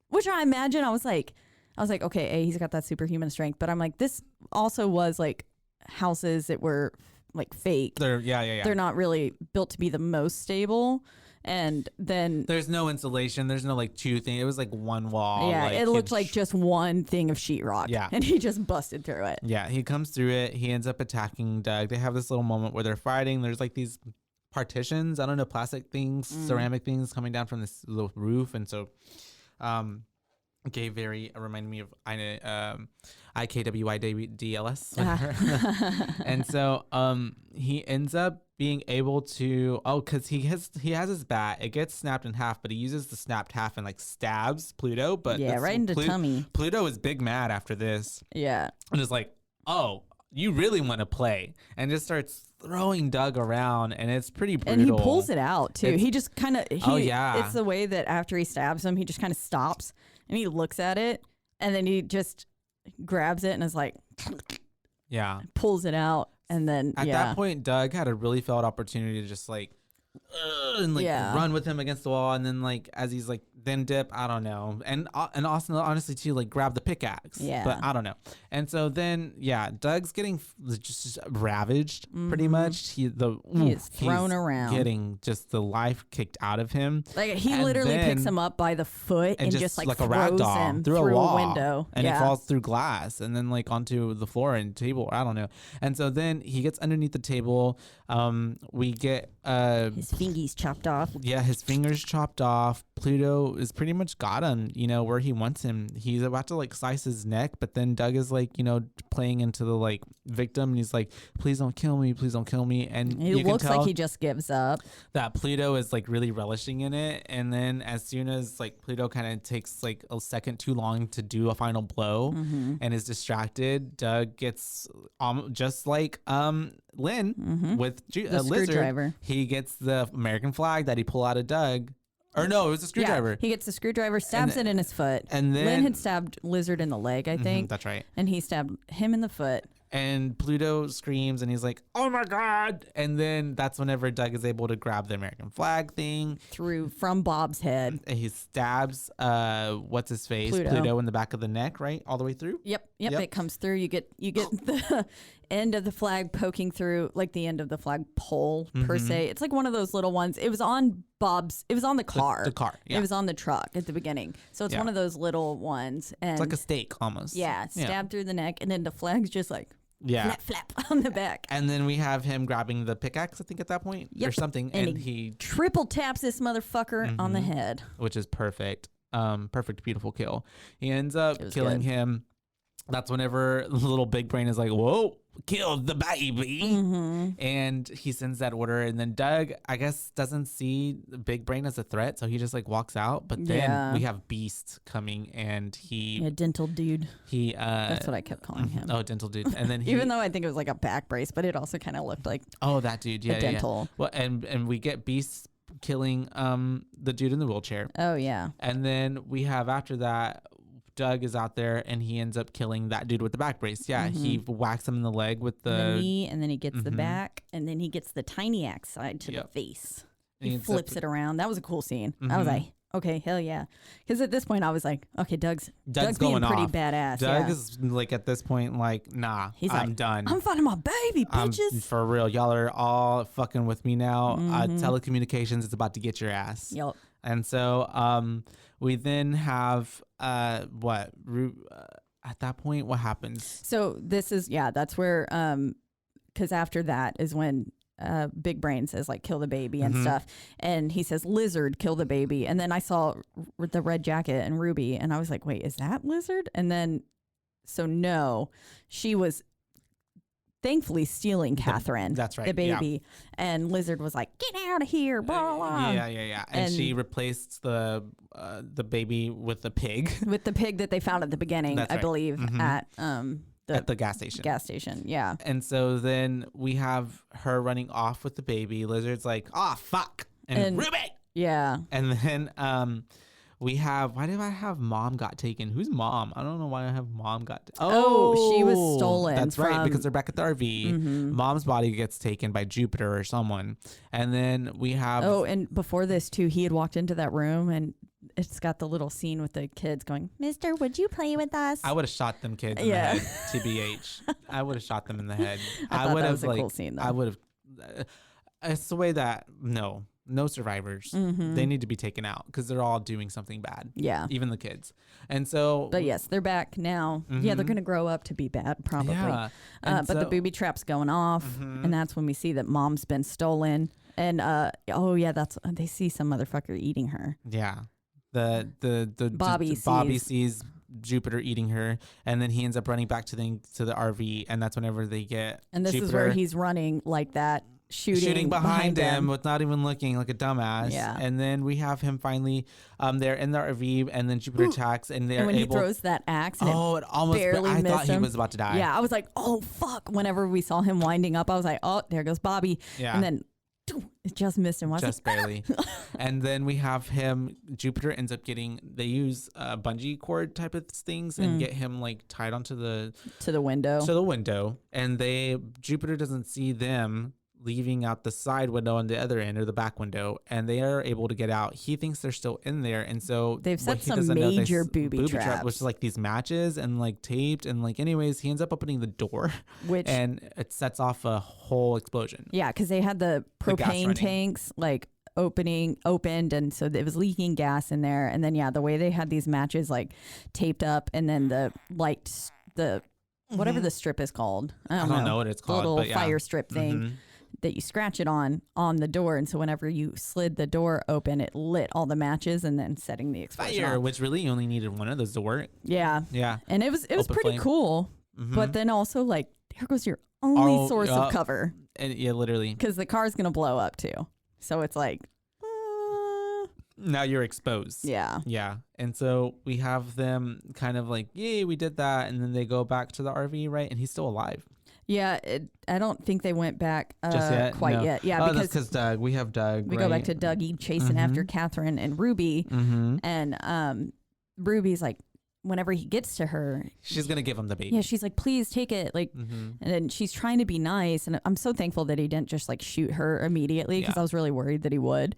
which I imagine I was like, okay, he's got that superhuman strength, but I'm like, this also was like houses that were like fake. They're not really built to be the most stable. And then there's no insulation. There's no like two thing. It was like one wall. Yeah, it looked like just one thing of sheetrock. Yeah, and he just busted through it. Yeah, he comes through it. He ends up attacking Doug. They have this little moment where they're fighting. There's like these partitions. I don't know, plastic things, ceramic things coming down from this little roof, and so, reminded me of IKWIDLS. And so he ends up being able to because he has his bat. It gets snapped in half, but he uses the snapped half and like stabs Pluto. But right into tummy. Pluto is big mad after this. Yeah, and is like, oh, you really want to play, and just starts throwing Doug around, and it's pretty brutal. And he pulls it out too. He just kind of it's the way that after he stabs him, he just kind of stops and he looks at it, and then he just grabs it and is like, pulls it out, and then at that point, Doug had a really failed opportunity to just like and like run with him against the wall, and then like as he's like then dip, I don't know, and Austin honestly too like grab the pickaxe, but I don't know. And so then Doug's getting just ravaged pretty much. He is thrown around, getting just the life kicked out of him. Like he literally picks him up by the foot and just like a rag doll him through a wall, window, and he falls through glass and then like onto the floor and table, I don't know. And so then he gets underneath the table. We get his fingies chopped off. Yeah, his fingers chopped off. Pluto is pretty much got him, where he wants him. He's about to like slice his neck, but then Doug is like, playing into the like victim, and he's like, please don't kill me, please don't kill me. And he looks like he just gives up. That Pluto is like really relishing in it. And then as soon as like Pluto kind of takes like a second too long to do a final blow and is distracted, Doug gets just like Lynn with the screwdriver. He gets the American flag that he pulled out of Doug. Or no, it was a screwdriver. Yeah, he gets the screwdriver, stabs it in his foot. And then Lynn had stabbed Lizard in the leg, I think. That's right. And he stabbed him in the foot. And Pluto screams, and he's like, "Oh my god!" And then that's whenever Doug is able to grab the American flag thing from Bob's head. And he stabs what's his face Pluto in the back of the neck, right, all the way through. Yep. It comes through. You get the end of the flag poking through, like the end of the flag pole per se. It's like one of those little ones. It was on Bob's. It was on the car. The car. Yeah. It was on the truck at the beginning. So it's one of those little ones. And it's like a stake almost. Yeah. Stabbed through the neck, and then the flag's just like. Yeah, flap on the back. And then we have him grabbing the pickaxe, I think, at that point or something, and he triple taps this motherfucker on the head, which is perfect. Perfect, beautiful kill. He ends up killing him. That's whenever the little big brain is like, "Whoa, killed the baby," and he sends that order. And then Doug, I guess, doesn't see the big brain as a threat, so he just like walks out. But then we have Beast coming, and dental dude. That's what I kept calling him. Oh, dental dude. And then even though I think it was like a back brace, but it also kind of looked like that dude. Yeah, dental. Well, and we get Beast killing the dude in the wheelchair. Oh yeah. And then we have after that, Doug is out there and he ends up killing that dude with the back brace. Yeah, he whacks him in the leg with the knee, and then he gets the back, and then he gets the tiny axe side to the face. He flips it around. That was a cool scene. I was like, okay, hell yeah. Because at this point I was like, okay, Doug's being going pretty off. Badass. Doug is like at this point like, nah, I'm done. I'm finding my baby, bitches. For real. Y'all are all fucking with me now. Telecommunications is about to get your ass. Yep. And so we then have at that point, what happens? So this is, that's where, because after that is when Big Brain says like kill the baby and stuff, and he says Lizard kill the baby, and then I saw the red jacket and Ruby, and I was like, wait, is that Lizard? And then no, she was thankfully stealing Catherine. That's right, the baby, and Lizard was like, get out of here, blah blah. Yeah. And she replaced the baby with the pig. With the pig that they found at the beginning, I believe, at the gas station. Gas station, yeah. And so then we have her running off with the baby. Lizard's like, "Oh fuck!" and Ruby. Yeah. And then we have, why do I have Mom got taken? Who's Mom? I don't know why I have Mom got taken. Oh, she was stolen. That's right, because they're back at the RV. Mom's body gets taken by Jupiter or someone. And then we have... Oh, and before this, too, he had walked into that room, and it's got the little scene with the kids going, Mister, would you play with us? I would have shot them kids in the head, TBH. I would have shot them in the head. I would have, that was a cool scene, though. I would have... It's the way that... No survivors. They need to be taken out because they're all doing something bad. Yeah. Even the kids. And so... But yes, they're back now. Yeah, they're going to grow up to be bad, probably. Yeah. But the booby trap's going off, and that's when we see that Mom's been stolen. And, they see some motherfucker eating her. Yeah. Bobby sees Jupiter eating her, and then he ends up running back to the RV, and that's whenever they get And this Jupiter. is where he's running like that. shooting behind him with not even looking like a dumbass. Yeah. And then we have him finally, they're in the RV, and then Jupiter attacks, and they're when able. he throws that axe, and it almost. I thought he was about to die. Yeah, I was like, oh fuck. Whenever we saw him winding up, I was like, oh, there goes Bobby. Yeah. And then it just missed him. Just barely. And then we have him. Jupiter ends up getting. They use bungee cord type of things and get him like tied onto the window. And Jupiter doesn't see them leaving out the side window on the other end or the back window, and they are able to get out. He thinks they're still in there, and so they've set some major booby traps, which is like these matches and like taped, and like anyways, he ends up opening the door, and it sets off a whole explosion. Yeah, because they had the propane tanks like opened, and so it was leaking gas in there, and then the way they had these matches like taped up, and then the whatever the strip is called, I don't know what it's called, the little but fire strip thing. That you scratch it on the door, and so whenever you slid the door open, it lit all the matches and then setting the explosion fire off. Which really you only needed one of those to work. Yeah And it was pretty flame. Cool, but then also like there goes your only source of cover, and literally, because the car's gonna blow up too, so it's like now you're exposed. Yeah. And so we have them kind of like, yay, we did that, and then they go back to the RV, right? And he's still alive. Yeah, I don't think they went back quite yet. Yeah, because Doug. We have Doug. We go back to Dougie chasing after Catherine and Ruby, and Ruby's like, whenever he gets to her, she's gonna give him the baby. Yeah, she's like, please take it, like, and then she's trying to be nice, and I'm so thankful that he didn't just like shoot her immediately, because I was really worried that he would.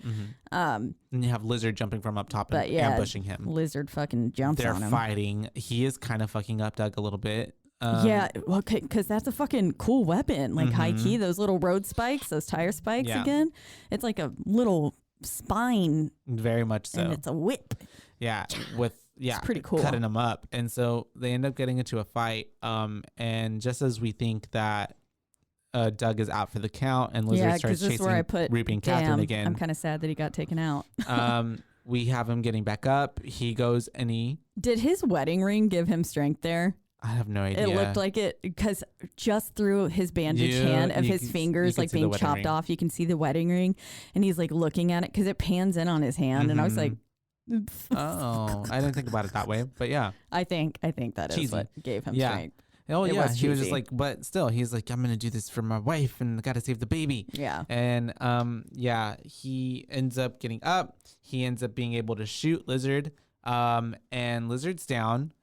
And you have Lizard jumping from up top and ambushing him. Lizard fucking jumps on him. They're fighting. He is kind of fucking up Doug a little bit. Well, because that's a fucking cool weapon. Like high key, those little road spikes, those tire spikes again. It's like a little spine. Very much so. And it's a whip. Yeah, it's pretty cool. Cutting them up. And so they end up getting into a fight. And just as we think that Doug is out for the count and Lizard starts chasing Ruby and Catherine again. I'm kind of sad that he got taken out. We have him getting back up. He goes and Did his wedding ring give him strength there? I have no idea. It looked like it, because just through his bandaged hand of his fingers like being chopped off, you can see the wedding ring, and he's like looking at it because it pans in on his hand, and I was like, oh, I didn't think about it that way, but yeah. I think that is what gave him strength. Oh yeah, he was just like, but still, he's like, I'm gonna do this for my wife, and got to save the baby. Yeah. And he ends up getting up. He ends up being able to shoot Lizard. And Lizard's down.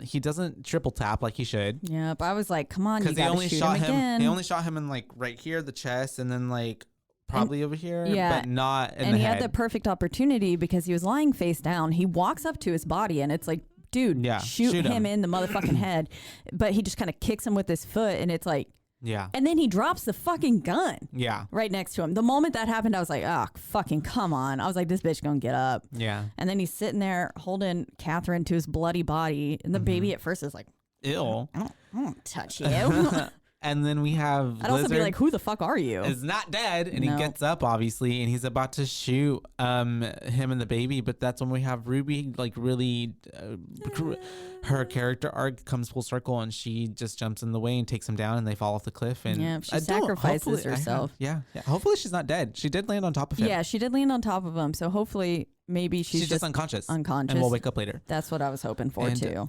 He doesn't triple tap like he should. Yeah, but I was like, come on, you gotta shoot him again. They only shot him in like right here, the chest, and then like probably over here, but not in the head. And he had the perfect opportunity because he was lying face down. He walks up to his body, and it's like, dude, shoot him in the motherfucking head. But he just kind of kicks him with his foot, and it's like, yeah. And then he drops the fucking gun. Yeah. Right next to him. The moment that happened, I was like, oh, fucking come on. I was like, this bitch gonna get up. Yeah. And then he's sitting there holding Catherine to his bloody body. And the baby at first is like, ew. I don't touch you. And then we have I'd also be like, who the fuck are you? Is not dead. And he gets up, obviously, and he's about to shoot him and the baby. But that's when we have Ruby, like, really, her character arc comes full circle, and she just jumps in the way and takes him down, and they fall off the cliff. And she sacrifices herself. Hopefully she's not dead. She did land on top of him. Yeah, she did land on top of him. So hopefully maybe she's just unconscious. And we'll wake up later. That's what I was hoping for, too.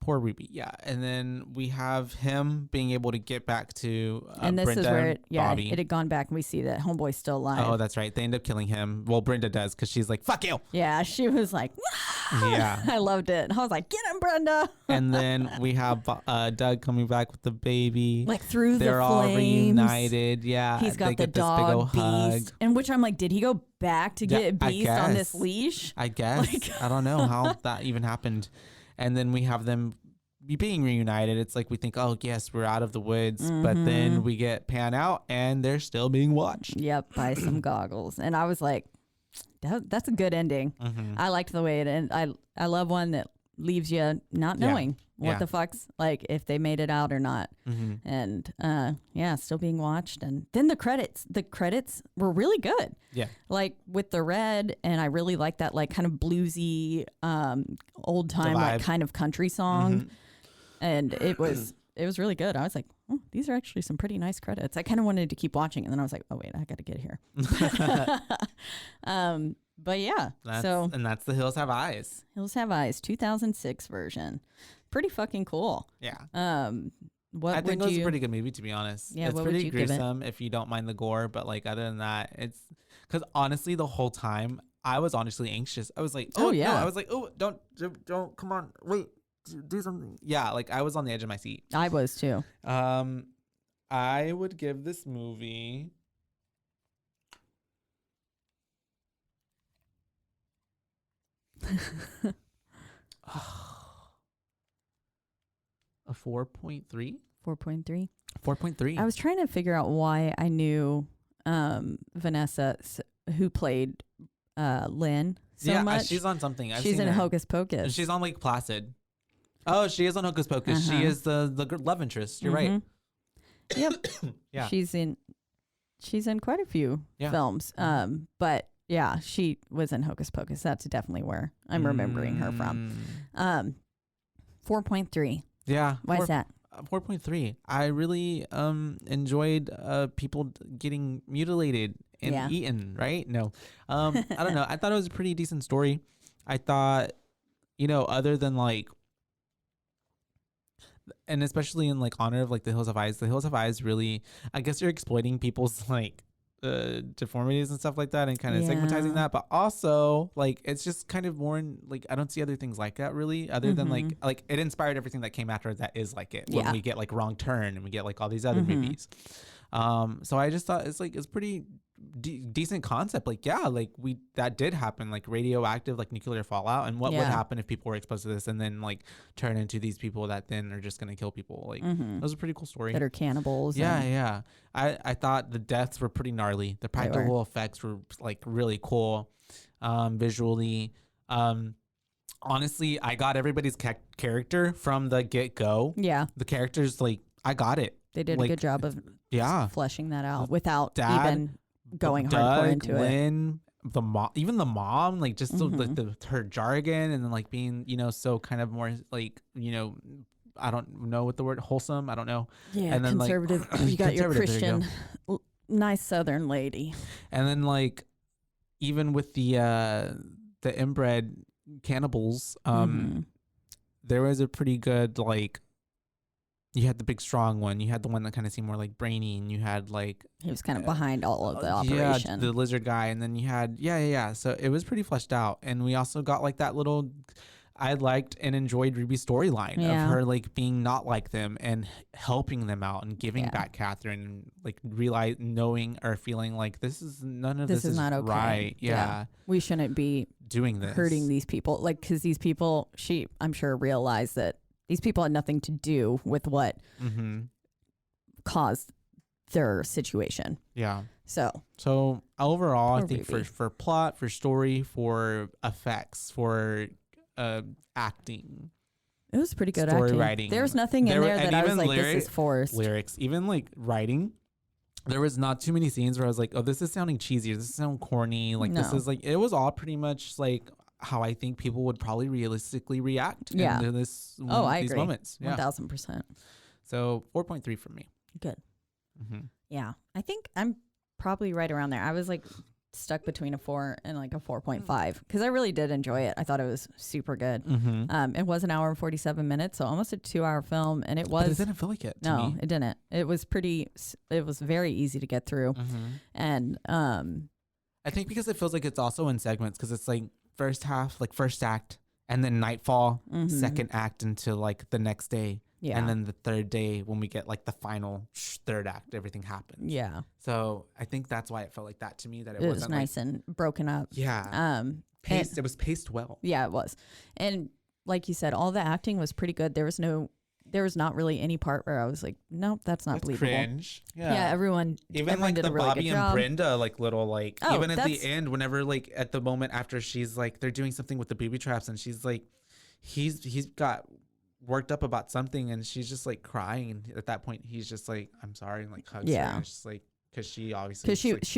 Poor Ruby. Yeah. And then we have him being able to get back to and this Brenda is where Bobby. It had gone back, and we see that homeboy's still alive. Oh, that's right. They end up killing him. Well, Brenda does, because she's like, fuck you. Yeah, she was like, yeah. I loved it. I was like, get him, Brenda. And then we have Doug coming back with the baby. Like through They're the all flames. Reunited. Yeah. He's got the dog Beast. And which I'm like, did he go back to get Beast on this leash? I guess. I don't know how that even happened. And then we have them being reunited. It's like we think, oh, yes, we're out of the woods. But then we get pan out, and they're still being watched. Yep, by some goggles. And I was like, that's a good ending. I liked the way it ended. I love one that leaves you not knowing what the fuck's, like, if they made it out or not. And still being watched. And then the credits were really good. Yeah. Like with the red, and I really like that, like, kind of bluesy, old time, like, kind of country song. And it was really good. I was like, oh, these are actually some pretty nice credits. I kind of wanted to keep watching, and then I was like, oh wait, I got to get here. But yeah, that's The Hills Have Eyes. Hills Have Eyes, 2006 version. Pretty fucking cool. Yeah. I think it was a pretty good movie, to be honest. Yeah, it's what pretty would you give it? gruesome if you don't mind the gore, but like other than that, it's because honestly, the whole time I was honestly anxious. I was like, oh yeah, no. I was like, oh, don't, come on, wait, do something. Yeah, like I was on the edge of my seat. I was too. I would give this movie. A 4.3. 4.3. 4.3. I was trying to figure out why I knew Vanessa, who played Lynn, so much. She's on something. She's in Hocus Pocus. She's on Lake Placid. Oh, she is on Hocus Pocus. She is the love interest. You're right. Yep. Yeah. She's in quite a few films. But yeah, she was in Hocus Pocus. That's definitely where I'm remembering her from. 4.3. Yeah. Why is that? 4.3. I really enjoyed people getting mutilated and eaten, right? No. I don't know. I thought it was a pretty decent story. I thought, other than like, and especially in like honor of like The Hills Have Eyes really, I guess you're exploiting people's like deformities and stuff like that and kind of stigmatizing that, but also like it's just kind of more in, like I don't see other things like that really, other than like it inspired everything that came after that is like it when we get like Wrong Turn and we get like all these other movies. So I just thought it's pretty decent concept. Like like that did happen, like radioactive, like nuclear fallout, and what would happen if people were exposed to this and then like turn into these people that then are just gonna kill people. Like that was a pretty cool story. That are cannibals. Yeah. I thought the deaths were pretty gnarly. The practical effects were like really cool, visually. Honestly, I got everybody's character from the get go. Yeah, the characters, like I got it. They did a good job of fleshing that out without even going Doug, hardcore into Lynn, the mom, even the mom, like just her jargon, and then like being so kind of more like I don't know what the word wholesome. I don't know. Yeah, and then conservative. Like, you got your Christian, nice Southern lady. And then like even with the inbred cannibals, there was a pretty good like. You had the big strong one. You had the one that kind of seemed more like brainy, and you had like he was kind of behind all of the operation. Yeah, the lizard guy, and then you had So it was pretty fleshed out, and we also got like that little. I liked and enjoyed Ruby's storyline of her like being not like them and helping them out and giving back Catherine, and like knowing or feeling like this is not okay. Right? Yeah, we shouldn't be doing this, hurting these people. Like because these people, I'm sure realized that. These people had nothing to do with what caused their situation. Yeah. So overall, I think for plot, for story, for effects, for acting, it was pretty good story acting. Writing. There's nothing in there that I was like, this is forced. Lyrics, even like writing. There was not too many scenes where I was like, oh, this is sounding cheesy. Or this is sounding corny. Like this is like, it was all pretty much like how I think people would probably realistically react in these agree. Moments. 1000%. So 4.3 for me. Good. Yeah. I think I'm probably right around there. I was like stuck between a 4 and like a 4.5 because I really did enjoy it. I thought it was super good. It was an hour and 47 minutes, so almost a 2-hour film. And it was. But it didn't feel like it. No, me. It didn't. It was very easy to get through. And I think because it feels like it's also in segments because it's like, first half, like first act, and then nightfall, second act into like the next day. Yeah. And then the third day when we get like the final third act, everything happens. Yeah. So I think that's why it felt like that to me, that it was nice and broken up. Yeah. It was paced well. Yeah, it was. And like you said, all the acting was pretty good. There was not really any part where I was like, nope, that's not believable. Cringe. Yeah, everyone. Even like the really Bobby and Brenda, like little like even at the end, whenever like at the moment after she's like they're doing something with the booby traps, and she's like, he's got worked up about something, and she's just like crying, and at that point he's just like, I'm sorry, and like hugs her, and it's just like because she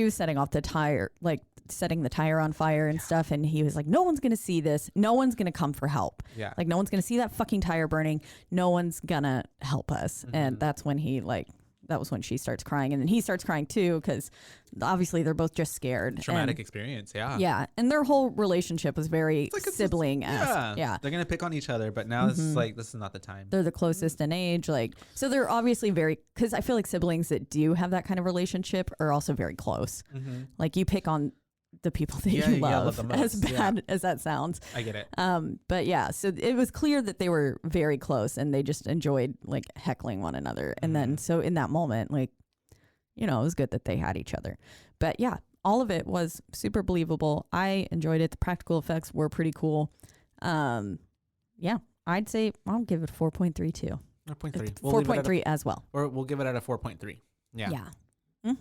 was setting off the tire, like setting the tire on fire and stuff, and he was like, no one's gonna see this, no one's gonna come for help, like no one's gonna see that fucking tire burning, no one's gonna help us. And that's when he like that was when she starts crying, and then he starts crying too, because obviously they're both just scared. Traumatic experience, yeah. Yeah, and their whole relationship was very sibling-esque. Yeah. They're gonna pick on each other, but now this is not the time. They're the closest in age, like, so they're obviously very, because I feel like siblings that do have that kind of relationship are also very close. Like, you pick on the people that you love the most. as bad as that sounds. I get it. But yeah, so it was clear that they were very close, and they just enjoyed like heckling one another. And then so in that moment, like, it was good that they had each other. But yeah, all of it was super believable. I enjoyed it. The practical effects were pretty cool. Yeah, I'd say I'll give it 4.3 too. 4.3. 4.3 as well. Or we'll give it at a 4.3. Yeah. Yeah.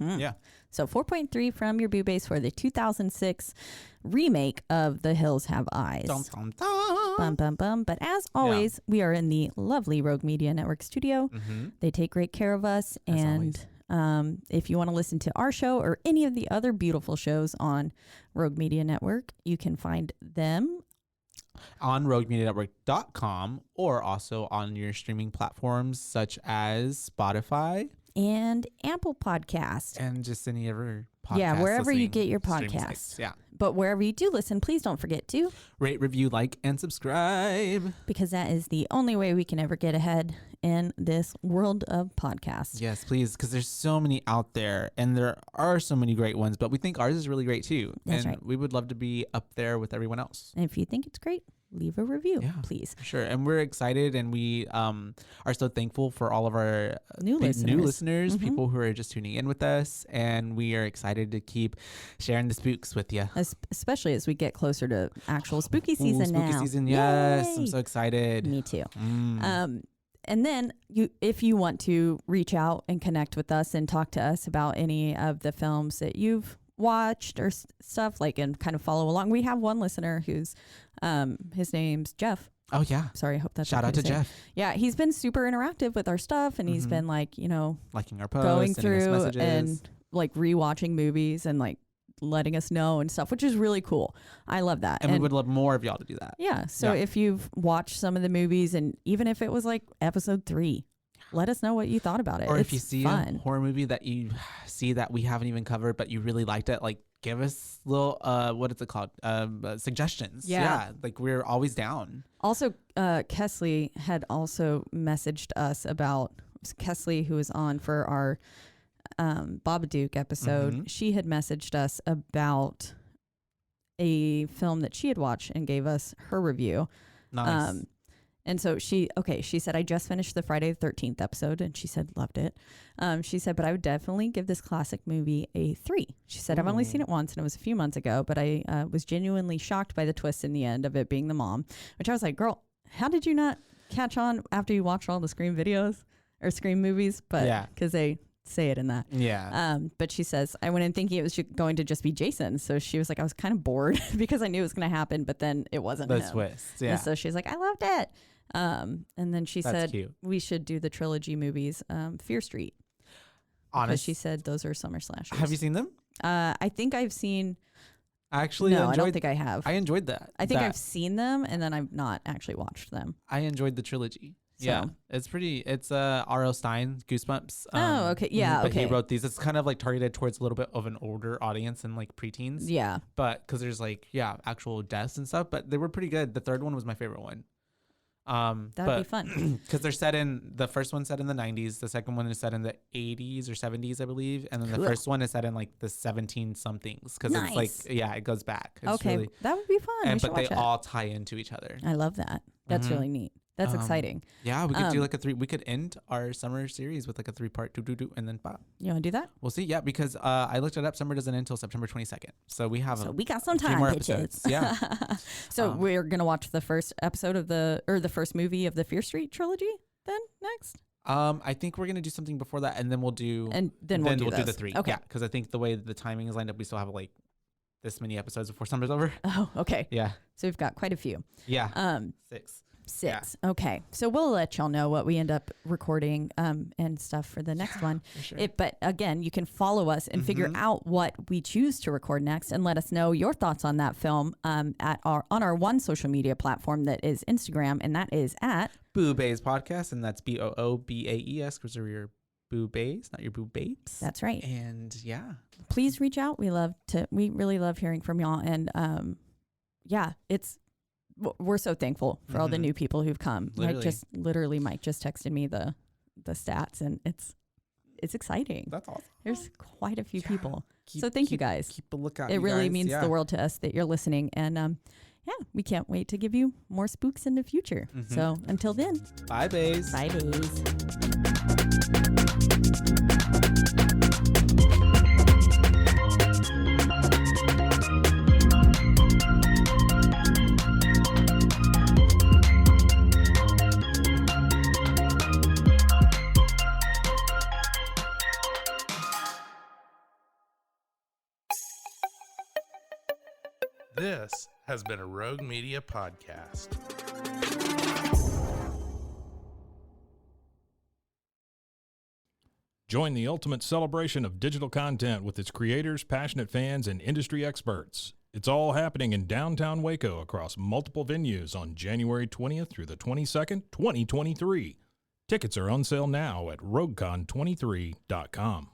Yeah. So 4.3 from your BooBaes for the 2006 remake of The Hills Have Eyes. Dum, dum, dum. Bum, bum, bum. But as always, we are in the lovely Rogue Media Network studio. They take great care of us. As and if you want to listen to our show or any of the other beautiful shows on Rogue Media Network, you can find them on roguemedianetwork.com, or also on your streaming platforms such as Spotify and Apple Podcast. And just any other podcast. Yeah, wherever you get your streaming podcasts. sites. Yeah. But wherever you do listen, please don't forget to rate, review, like, and subscribe. Because that is the only way we can ever get ahead in this world of podcasts. Yes, please, because there's so many out there, and there are so many great ones, but we think ours is really great too. That's and right. we would love to be up there with everyone else. And if you think it's great, leave a review, please. Sure. And we're excited, and we are so thankful for all of our new listeners, people who are just tuning in with us, and we are excited to keep sharing the spooks with you. Especially as we get closer to actual spooky season now. Spooky season, yes. Yay! I'm so excited. Me too. And then if you want to reach out and connect with us and talk to us about any of the films that you've watched or stuff, like, and kind of follow along. We have one listener who's his name's Jeff. Oh yeah. Sorry, I hope that's shout out to Jeff. Yeah, he's been super interactive with our stuff, and he's been like, liking our posts, going through messages, and like rewatching movies and like letting us know and stuff, which is really cool. I love that. And we would love more of y'all to do that. Yeah. So if you've watched some of the movies, and even if it was like episode 3, let us know what you thought about it. Or it's if you see fun. a horror movie that you see that we haven't even covered, but you really liked it, like, give us little, what is it called? Suggestions. Yeah. Like, we're always down. Also, Kesley had also messaged us about, Kesley, who was on for our Babadook episode. She had messaged us about a film that she had watched and gave us her review. Nice. And so she said, I just finished the Friday the 13th episode, and she said, loved it. She said, but I would definitely give this classic movie a 3. She said, I've only seen it once, and it was a few months ago, but I was genuinely shocked by the twist in the end of it being the mom, which I was like, girl, how did you not catch on after you watched all the Scream videos or Scream movies? But because they say it in that. Yeah. But she says, I went in thinking it was going to just be Jason. So she was like, I was kind of bored because I knew it was going to happen, but then it wasn't the him. twist. Yeah. And so she's like, I loved it. And then she That's said cute. we should do the trilogy movies, Fear Street. Because she said those are summer slashers. Have you seen them? I think I've seen. Actually, no, I don't think I have. I enjoyed that. I think I've seen them, and then I've not actually watched them. I enjoyed the trilogy. So. Yeah, it's pretty. It's R.O. Stein, Goosebumps. Oh, okay. Yeah, but okay. he wrote these. It's kind of like targeted towards a little bit of an older audience and like preteens. Yeah. But because there's like, actual deaths and stuff, but they were pretty good. The third one was my favorite one. That'd be fun. Because the first one set in the 90s, the second one is set in the 80s or 70s, I believe, and then the first one is set in like the 17 somethings because it's like it goes back. It's okay, really, that would be fun. but they all tie into each other. I love that. That's really neat. That's exciting. Yeah, we could do like a 3. We could end our summer series with like a 3-part and then pop. You want to do that? We'll see. Yeah, because I looked it up. Summer doesn't end until September 22nd, so we have we got some time. More bitches. episodes. Yeah. So we're gonna watch the first episode of the first movie of the Fear Street trilogy. Then next. I think we're gonna do something before that, and then we'll do. And then we'll do the 3. Okay. Yeah, because I think the way the timing is lined up, we still have like this many episodes before summer's over. Oh, okay. Yeah. So we've got quite a few. Yeah. 6. 6. Yeah. Okay. So we'll let y'all know what we end up recording and stuff for the next one. Sure. But again, you can follow us and figure out what we choose to record next and let us know your thoughts on that film on our one social media platform that is Instagram, and that is at BooBaes Podcast, and that's BOOBAES because they're your BooBaes, not your BooBapes. That's right. And yeah, please reach out. We really love hearing from y'all. And we're so thankful for all the new people who've come. Mike just texted me the stats, and it's exciting. That's awesome. There's quite a few people. So thank you guys. Keep a lookout. It really means the world to us that you're listening. And we can't wait to give you more spooks in the future. So until then, bye, baes. Bye, baes. This has been a Rogue Media podcast. Join the ultimate celebration of digital content with its creators, passionate fans, and industry experts. It's all happening in downtown Waco across multiple venues on January 20th through the 22nd, 2023. Tickets are on sale now at roguecon23.com.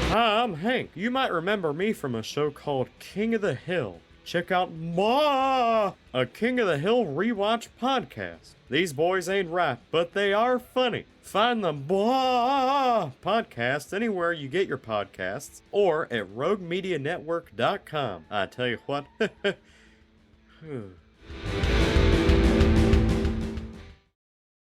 Hi, I'm Hank. You might remember me from a show called King of the Hill. Check out a King of the Hill rewatch podcast. These boys ain't rap, but they are funny. Find the podcast anywhere you get your podcasts or at roguemedianetwork.com. I tell you what.